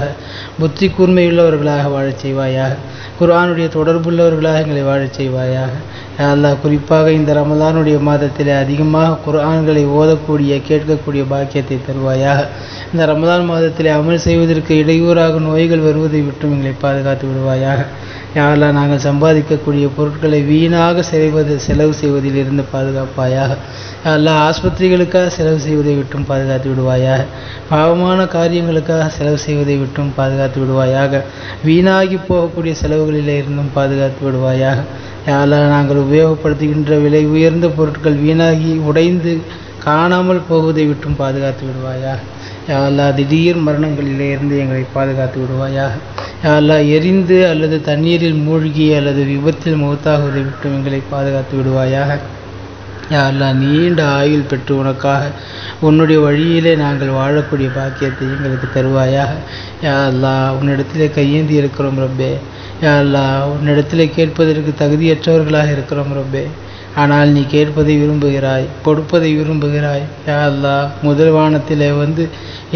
புத்தி கூர்மையுள்ளவர்களாக வாழச் செய்வாயாக. குர்ஆனுடைய தொடர்புள்ளவர்களாக எங்களை வாழச் செய்வாயாக. யா அல்லாஹ் குறிப்பாக இந்த ரமலானுடைய மாதத்திலே அதிகமாக குர்ஆன்களை ஓதக்கூடிய கேட்கக்கூடிய பாக்கியத்தை தருவாயாக. இந்த ரமலான் மாதத்திலே அமல் செய்வதற்கு இடையூறாக நோய்கள் வருவதை விட்டும் எங்களை பாதுகாத்து விடுவாயாக. யா அல்லாஹ் நாங்கள் சம்பாதிக்கக்கூடிய பொருட்களை வீணாக செலவு செய்வதிலிருந்து பாதுகாப்பாயாக. யா அல்லாஹ் ஆஸ்பத்திரிகளுக்காக செலவு செய்வதை விட்டும் பாதுகாத்து விடுவாயாக. பாவமான காரியங்களுக்காக செலவு செய்வதை விட்டும் பாதுகாத்து விடுவாயாக. வீணாகி போகக்கூடிய செலவுகளில் இருந்தும் பாதுகாத்து விடுவாயாக. யா அல்லாஹ் நாங்கள் உபயோகப்படுத்துகின்ற விலை உயர்ந்த பொருட்கள் வீணாகி உடைந்து காணாமல் போவதை விட்டும் பாதுகாத்து விடுவாயாக. யா அல்லாஹ் திடீர் மரணங்களிலே இருந்து எங்களை பாதுகாத்து விடுவாயாக. யா அல்லாஹ் எரிந்து அல்லது தண்ணீரில் மூழ்கி அல்லது விபத்தில் மௌத்தாகுவதை விட்டும் எங்களை பாதுகாத்து விடுவாயாக. யா அல்லாஹ் நீண்ட ஆயுள் பெற்று உனக்காக உன்னுடைய வழியிலே நாங்கள் வாழக்கூடிய பாக்கியத்தை எங்களுக்கு தருவாயாக. யா அல்லாஹ் உன்னிடத்திலே கையேந்தி இருக்கிறோம் ரப்பே. யா அல்லாஹ் உன்னிடத்திலே கேட்பதற்கு தகுதியற்றவர்களாக இருக்கிறோம் ரப்பே. ஆனால் நீ கேட்பதை விரும்புகிறாய், கொடுப்பதை விரும்புகிறாய். யா அல்லாஹ் முதல் வானத்திலே வந்து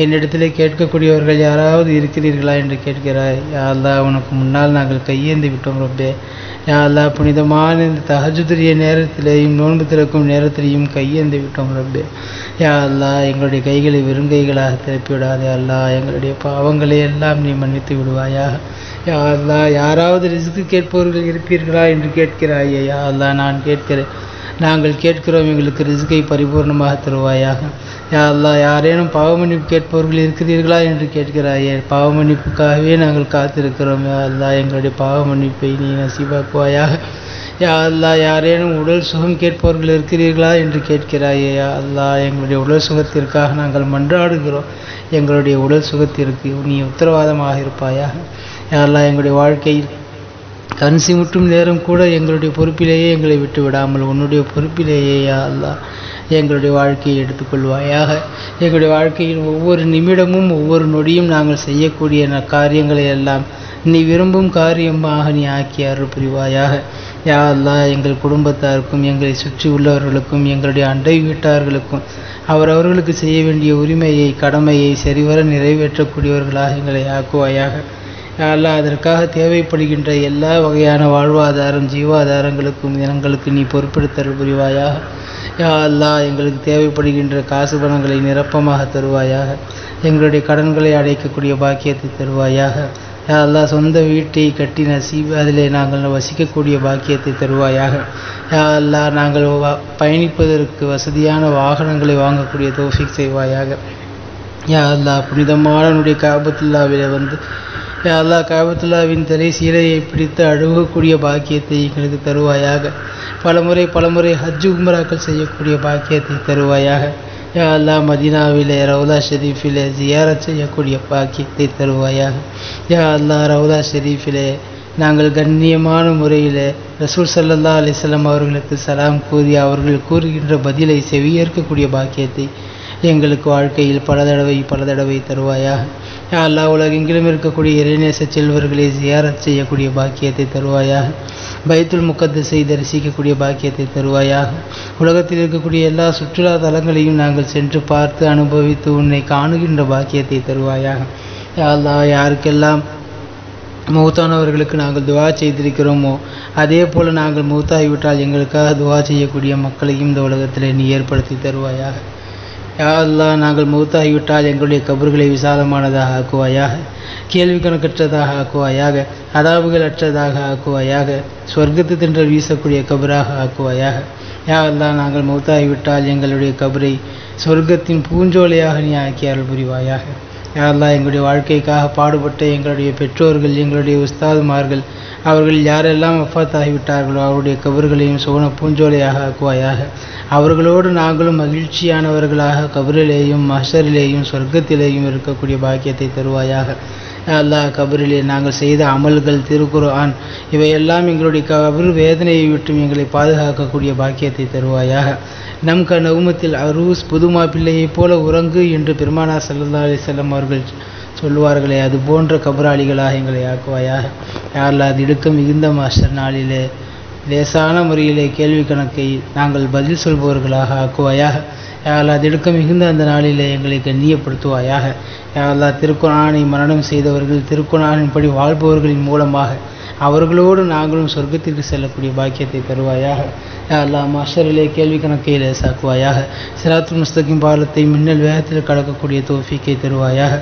என்னிடத்திலே கேட்கக்கூடியவர்கள் யாராவது இருக்கிறீர்களா என்று கேட்கிறாய். யா அல்லாஹ் உனக்கு முன்னால் நாங்கள் கையேந்தி விட்டோம் ரப்பே. யா அல்லாஹ் புனிதமான இந்த தஹஜ்ஜுடைய நேரத்திலேயும் நோன்பு திறக்கும் நேரத்திலேயும் கையேந்தி விட்டோம் ரப்பே. யா அல்லாஹ் எங்களுடைய கைகளை வெறுங்கைகளாக திருப்பி விடாதே. அல்லாஹ் எங்களுடைய பாவங்களை எல்லாம் நீ மன்னித்து விடுவாயாக. யா அல்லாஹ் யாராவது ரிஸ்க்கு கேட்பவர்கள் இருப்பீர்களா என்று கேட்கிறாயே. யா அல்லாஹ் நான் கேட்கிறேன். நாங்கள் கேட்கிறோம், எங்களுக்கு ரிஸ்கை பரிபூர்ணமாக தருவாயாக. யா அல்லாஹ், யாரேனும் பாவமன்னிப்பு கேட்பவர்கள் இருக்கிறீர்களா என்று கேட்கிறாயே, பாவமன்னிப்புக்காகவே நாங்கள் காத்திருக்கிறோம். யா அல்லாஹ், எங்களுடைய பாவமன்னிப்பை நீ நசீபாக்குவாயாக. யா அல்லாஹ், யாரேனும் உடல் சுகம் கேட்பவர்கள் இருக்கிறீர்களா என்று கேட்கிறாயே, யா அல்லாஹ், எங்களுடைய உடல் சுகத்திற்காக நாங்கள் மன்றாடுகிறோம். எங்களுடைய உடல் சுகத்திற்கு நீ உத்தரவாதமாக இருப்பாயாக. யா அல்லாஹ், எங்களுடைய வாழ்க்கையில் கண் சிமிட்டும் நேரம் கூட எங்களுடைய பொறுப்பிலேயே எங்களை விட்டு விடாமல் உன்னுடைய பொறுப்பிலேயே யா அல்லாஹ் எங்களுடைய வாழ்க்கையை எடுத்துக்கொள்வாயாக. எங்களுடைய வாழ்க்கையில் ஒவ்வொரு நிமிடமும் ஒவ்வொரு நொடியும் நாங்கள் செய்யக்கூடிய காரியங்களை எல்லாம் நீ விரும்பும் காரியமாக நீ ஆக்கி அருள் புரிவாயாக. யா அல்லாஹ், எங்கள் குடும்பத்தாருக்கும் எங்களை சுற்றி உள்ளவர்களுக்கும் எங்களுடைய அண்டை வீட்டார்களுக்கும் அவரவர்களுக்கு செய்ய வேண்டிய உரிமையை கடமையை சரிவர நிறைவேற்றக்கூடியவர்களாக எங்களை ஆக்குவாயாக. யா அல்லாஹ், அதற்காக தேவைப்படுகின்ற எல்லா வகையான வாழ்வாதாரம் ஜீவாதாரங்களுக்கும் எங்களுக்கு நீ பொறுப்பெடுத்தல் புரிவாயாக. யா அல்லாஹ், எங்களுக்கு தேவைப்படுகின்ற காசு பணங்களை நிரப்பமாக தருவாயாக. எங்களுடைய கடன்களை அடைக்கக்கூடிய பாக்கியத்தை தருவாயாக. யா அல்லாஹ், சொந்த வீட்டை கட்டி நசீப் அதிலே நாங்கள் வசிக்கக்கூடிய பாக்கியத்தை தருவாயாக. யா அல்லாஹ், நாங்கள் பயணிப்பதற்கு வசதியான வாகனங்களை வாங்கக்கூடிய தௌஃபீக் செய்வாயாக. யா அல்லாஹ், புனிதமான உன்னுடைய காபத்துல்லாவிலே வந்து யா அல்லாஹ், காபத்துல்லாவின் தலை சீலையை பிடித்து அழுகக்கூடிய பாக்கியத்தை எங்களுக்கு தருவாயாக. பலமுறை ஹஜ் உம்ராக்கள் செய்யக்கூடிய பாக்கியத்தை தருவாயாக. யா அல்லாஹ், மதீனாவிலே ரவுலா ஷெரீஃபிலே ஜியாரத் செய்யக்கூடிய பாக்கியத்தை தருவாயாக. யா அல்லாஹ், ரவுலா ஷெரீஃபிலே நாங்கள் கண்ணியமான முறையில் ரசூல் ஸல்லல்லாஹு அலைஹி வஸல்லம் அவர்களுக்கு சலாம் கூறி அவர்கள் கூறுகின்ற பதிலை செவியேற்கக்கூடிய பாக்கியத்தை எங்களுக்கு வாழ்க்கையில் பல தடவை தருவாயாக. யா அல்லாஹ், உலகெங்கிலும் இருக்கக்கூடிய இறைநேச செல்வர்களை ஜியாரத் செய்யக்கூடிய பாக்கியத்தை தருவாயாக. பைத்துல் முகத்தஸை தரிசிக்கக்கூடிய பாக்கியத்தை தருவாயாக. உலகத்தில் இருக்கக்கூடிய எல்லா சுற்றுலா தலங்களையும் நாங்கள் சென்று பார்த்து அனுபவித்து உன்னை காணுகின்ற பாக்கியத்தை தருவாயாக. யா அல்லாஹ், யாருக்கெல்லாம் மௌத்தானவர்களுக்கு நாங்கள் துவா செய்திருக்கிறோமோ அதே போல் நாங்கள் மௌத்தாகிவிட்டால் எங்களுக்காக துவா செய்யக்கூடிய மக்களையும் இந்த உலகத்தில் நீ ஏற்படுத்தி தருவாயாக. யா அல்லாஹ், நாங்கள் மௌத்தாகிவிட்டால் எங்களுடைய கபர்களை விசாலமானதாக ஆக்குவாயாக. கேள்வி கணக்கற்றதாக ஆக்குவாயாக. அதாபுகள் அற்றதாக ஆக்குவாயாக. சொர்க்கத்து தின்றல் வீசக்கூடிய கபராக ஆக்குவாயாக. யா அல்லாஹ், நாங்கள் மௌத்தாகிவிட்டால் எங்களுடைய கபரை சொர்க்கத்தின் பூஞ்சோலையாக நீ ஆக்கி அருள் புரிவாயாக. யா அல்லாஹ், எங்களுடைய வாழ்க்கைக்காக பாடுபட்ட எங்களுடைய பெற்றோர்கள் எங்களுடைய உஸ்தாதுமார்கள் அவர்கள் யாரெல்லாம் வஃபாத்தாகிவிட்டார்களோ அவருடைய கபர்களையும் சுவன பூஞ்சோலையாக ஆக்குவாயாக. அவர்களோடு நாங்களும் மகிழ்ச்சியானவர்களாக கபரிலேயும் மஹ்ஷரிலேயும் சொர்க்கத்திலேயும் இருக்கக்கூடிய பாக்கியத்தை தருவாயாக. யா அல்லாஹ், கபரிலே நாங்கள் செய்த அமல்கள் திருக்குர்ஆன் இவையெல்லாம் எங்களுடைய கபர் வேதனையை விட்டும் எங்களை பாதுகாக்கக்கூடிய பாக்கியத்தை தருவாயாக. நம் நவுமத்தில் அரூஸ் புதுமா பிள்ளையைப் போல உறங்கு என்று பெருமானார் ஸல்லல்லாஹு அலைஹி வஸல்லம் அவர்கள் சொல்லுவார்களே, அது போன்ற கபராளிகளாக எங்களை ஆக்குவாயாக. யா அல்லாஹ், அது இடுக்க மிகுந்த மாஸ்டர் நாளிலே லேசான முறையிலே கேள்வி கணக்கை நாங்கள் பதில் சொல்பவர்களாக ஆக்குவாயாக. யா அல்லாஹ், திடுக்க மிகுந்த அந்த நாளிலே எங்களை கண்ணியப்படுத்துவாயாக. யா அல்லாஹ், திருக்குர்ஆனை மரணம் செய்தவர்கள் திருக்குர்ஆனின்படி வாழ்பவர்களின் மூலமாக அவர்களோடு நாங்களும் சொர்க்கத்திற்கு செல்லக்கூடிய பாக்கியத்தை தருவாயாக. யா அல்லாஹ், மஹ்ஷரிலே கேள்வி கணக்கை லேசாக்குவாயாக. சிராத்துல் முஸ்தகீம் பாலத்தை மின்னல் வேகத்தில் கடக்கக்கூடிய தௌஃபீக்கை தருவாயாக.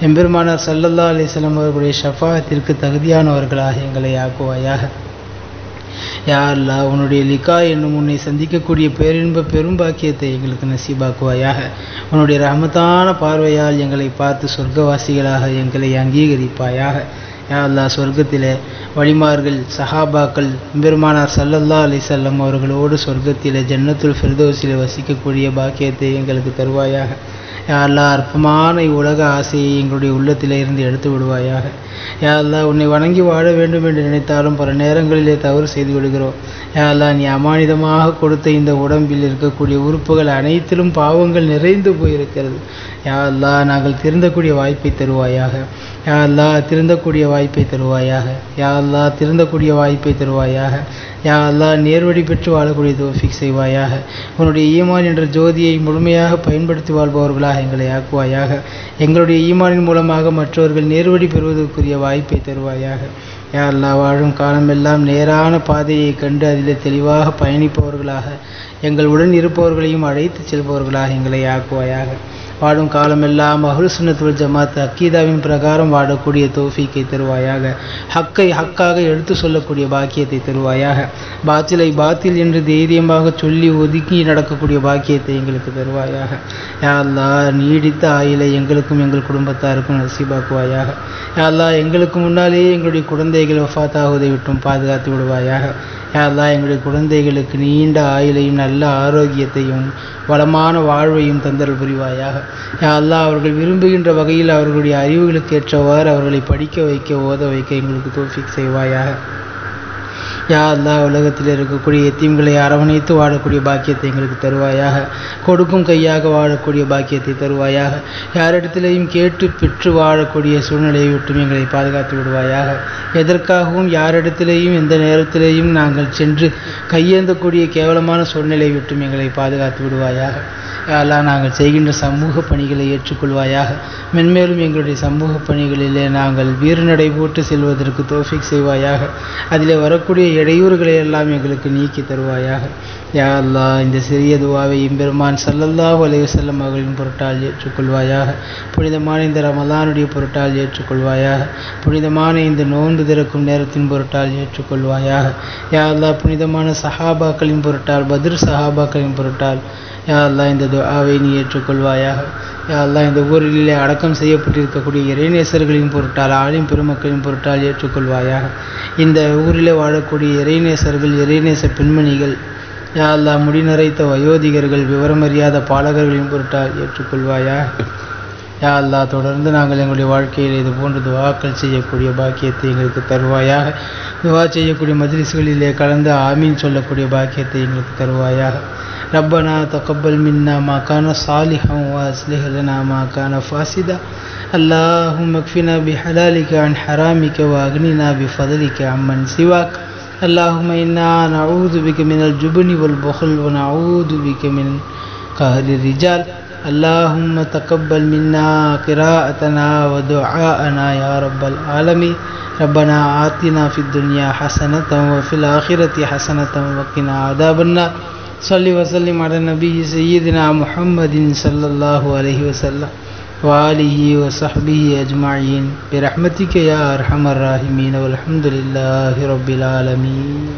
எம்பெருமானார் ஸல்லல்லாஹு அலைஹி வஸல்லம் அவர்களுடைய ஷஃபாஅத்திற்கு தகுதியானவர்களாக எங்களை ஆக்குவாயாக. யா அல்லாஹ், உன்னுடைய லிகா என்னும் உன்னை சந்திக்கக்கூடிய பேரின்ப பெரும் பாக்கியத்தை எங்களுக்கு நசீபாக்குவாயாக. உன்னுடைய ரஹமத்தான பார்வையால் எங்களை பார்த்து சொர்க்கவாசிகளாக எங்களை அங்கீகரிப்பாயாக. யா அல்லாஹ், சொர்க்கத்திலே வலிமார்கள் சஹாபாக்கள் பெருமானார் ஸல்லல்லாஹு அலைஹி வஸல்லம் அவர்களோடு சொர்க்கத்திலே ஜன்னத்துல் ஃபிர்தௌஸிலே வசிக்கக்கூடிய பாக்கியத்தை எங்களுக்கு தருவாயாக. யா அல்லாஹ், அற்பமான உலக ஆசையை எங்களுடைய உள்ளத்திலே இருந்து எடுத்து விடுவாயாக. யா அல்லாஹ், உன்னை வணங்கி வாழ வேண்டும் என்று நினைத்தாலும் பல நேரங்களிலே தவறு செய்து விடுகிறோம். யா அல்லாஹ், நீ அமானிதமாக கொடுத்த இந்த உடம்பில் இருக்கக்கூடிய உறுப்புகள் அனைத்திலும் பாவங்கள் நிறைந்து போயிருக்கிறது. யா அல்லாஹ், நாங்கள் திருந்தக்கூடிய வாய்ப்பை தருவாயாக. யா அல்லாஹ், திருந்தக்கூடிய வாய்ப்பை தருவாயாக. யா அல்லாஹ், திருந்தக்கூடிய வாய்ப்பை தருவாயாக. யா அல்லாஹ், நேர்வழி பெற்று வாழக்கூடிய தௌஃபீக் செய்வாயாக. உன்னுடைய ஈமான் என்ற ஜோதியை முழுமையாக பயன்படுத்தி வாழ்பவர்களாக எங்களை ஆக்குவாயாக. எங்களுடைய ஈமானின் மூலமாக மற்றவர்கள் நேர்வழி பெறுவதற்குரிய வாய்ப்பை தருவாயாக. யா அல்லாஹ், வாழும் காலமெல்லாம் நேரான பாதையை கண்டு அதில் தெளிவாக பயணிப்பவர்களாக எங்கள் உடன் இருப்பவர்களையும் அழைத்து செல்பவர்களாக எங்களை ஆக்குவாயாக. வாழும் காலமெல்லாம் அஹ்லுஸ் சுன்னத் வல் ஜமாத் அக்கீதாவின் பிரகாரம் வாழக்கூடிய தௌஃபீக்கை தருவாயாக. ஹக்கை ஹக்காக எடுத்து சொல்லக்கூடிய பாக்கியத்தை தருவாயாக. பாத்திலை பாத்தில் என்று தைரியமாக சொல்லி ஒதுக்கி நடக்கக்கூடிய பாக்கியத்தை எங்களுக்கு தருவாயாக. யா அல்லாஹ், நீடித்த ஆயிலை எங்களுக்கும் எங்கள் குடும்பத்தாருக்கும் நசீபாக்குவாயாக. யா அல்லாஹ், எங்களுக்கு முன்னாலேயே எங்களுடைய குழந்தைகள் வஃபாத்தாகுவதை விட்டும் பாதுகாத்து விடுவாயாக. யா அல்லாஹ், எங்களுடைய குழந்தைகளுக்கு நீண்ட ஆயுளையும் நல்ல ஆரோக்கியத்தையும் வளமான வாழ்வையும் தந்தல் புரிவாயாக. யா அல்லாஹ், அவர்கள் விரும்புகின்ற வகையில் அவர்களுடைய அறிவுகளுக்கு ஏற்றவாறு அவர்களை படிக்க வைக்க ஓத வைக்க எங்களுக்கு தௌஃபீக் செய்வாயாக. யா அல்லாஹ், உலகத்தில் இருக்கக்கூடிய எத்தீம்களை அரவணைத்து வாழக்கூடிய பாக்கியத்தை எங்களுக்கு தருவாயாக. கொடுக்கும் கையாக வாழக்கூடிய பாக்கியத்தை தருவாயாக. யாரிடத்திலேயும் கேட்டு பெற்று வாழக்கூடிய சூழ்நிலையை விட்டும் எங்களை பாதுகாத்து விடுவாயாக. எதற்காகவும் யாரிடத்திலேயும் எந்த நேரத்திலேயும் நாங்கள் சென்று கையேந்தக்கூடிய கேவலமான சூழ்நிலையை விட்டும் எங்களை பாதுகாத்து விடுவாயாக. யா அல்லாஹ், நாங்கள் செய்கின்ற சமூக பணிகளை ஏற்றுக்கொள்வாயாக. மென்மேலும் எங்களுடைய சமூக பணிகளிலே நாங்கள் வீறுநடை போட்டு செல்வதற்கு தௌஃபீக் செய்வாயாக. அதிலே வரக்கூடிய இடையூறுகளை எல்லாம் எங்களுக்கு நீக்கி தருவாயாக. யா அல்லாஹ், இந்த சிறிய துவாவை எம்பெருமான் ஸல்லல்லாஹு அலைஹி வஸல்லம் அவர்களின் பொருட்டால் ஏற்றுக்கொள்வாயாக. புனிதமான இந்த ரமலானுடைய பொருட்டால் ஏற்றுக்கொள்வாயாக. புனிதமான இந்த நோன்பு திறக்கும் நேரத்தின் பொருட்டால் ஏற்றுக்கொள்வாயாக. யா அல்லாஹ், புனிதமான சஹாபாக்களின் பொருட்டால், பத்ர் சஹாபாக்களின் பொருட்டால் யா அல்லாஹ், இந்த துஆவை நீ ஏற்றுக்கொள்வாயாக. யா அல்லாஹ், இந்த ஊரிலே அடக்கம் செய்யப்பட்டிருக்கக்கூடிய இறைநேசர்களின் பொருட்டால், ஆலிம் பெருமக்களின் பொருட்டால் ஏற்றுக்கொள்வாயாக. இந்த ஊரிலே வாழக்கூடிய இறைநேசர்கள், இறைநேச பெண்மணிகள், யா அல்லாஹ், முடிநரைத்த வயோதிகர்கள், விவரமறியாத பாலகர்களின் பொருட்டால் ஏற்றுக்கொள்வாயாக. யா அல்லாஹ், தொடர்ந்து நாங்கள் எங்களுடைய வாழ்க்கையில் இது போன்ற துவாக்கள் செய்யக்கூடிய பாக்கியத்தை எங்களுக்கு தருவாயாக. துவா செய்யக்கூடிய மஜ்லிஸ்களிலே கலந்து ஆமீன் சொல்லக்கூடிய பாக்கியத்தை எங்களுக்கு தருவாயாக. ரப்பனா தகப்பல் மின்னா மா கான சாலிஹன் வ அஸ்லிஹ் லனா மா கான ஃபாசிதா. அல்லாஹும்மக்ஃபினா பிஹலாலிக அன் ஹராமிக வ அக்னினா பிஃபத்லிக அம்மன் சிவாக். அல்லாஹும்ம இன்னா நஊது பிக மினல் ஜுப்னி வல் புஹல் வ நஊது பிக மின் கஹ்ரி ரிஜால். அல்லாஹும்ம தகப்பல் மின்னா கிராஅத்தனா வ துஆஅனா யா ரப்பல் ஆலமீன். ரப்பனா ஆத்தினா ஃபித் துன்யா ஹஸனத்தன் வ ஃபில் ஆখিরাতি ஹஸனத்தன் வ கினா அஸாபன் நார். ஸல்லி வஸல்லிம் அலா நபி சய்யிதினா முஹம்மதின் ஸல்லல்லாஹு அலைஹி வஸல்லம் வ ஆலிஹி வ ஸஹ்பிஹி அஜ்மஈன் பிரஹ்மதிக யா அர்ஹமர் ராஹிமீன் வல்ஹம்துலில்லாஹி ரப்பில் ஆலமீன்.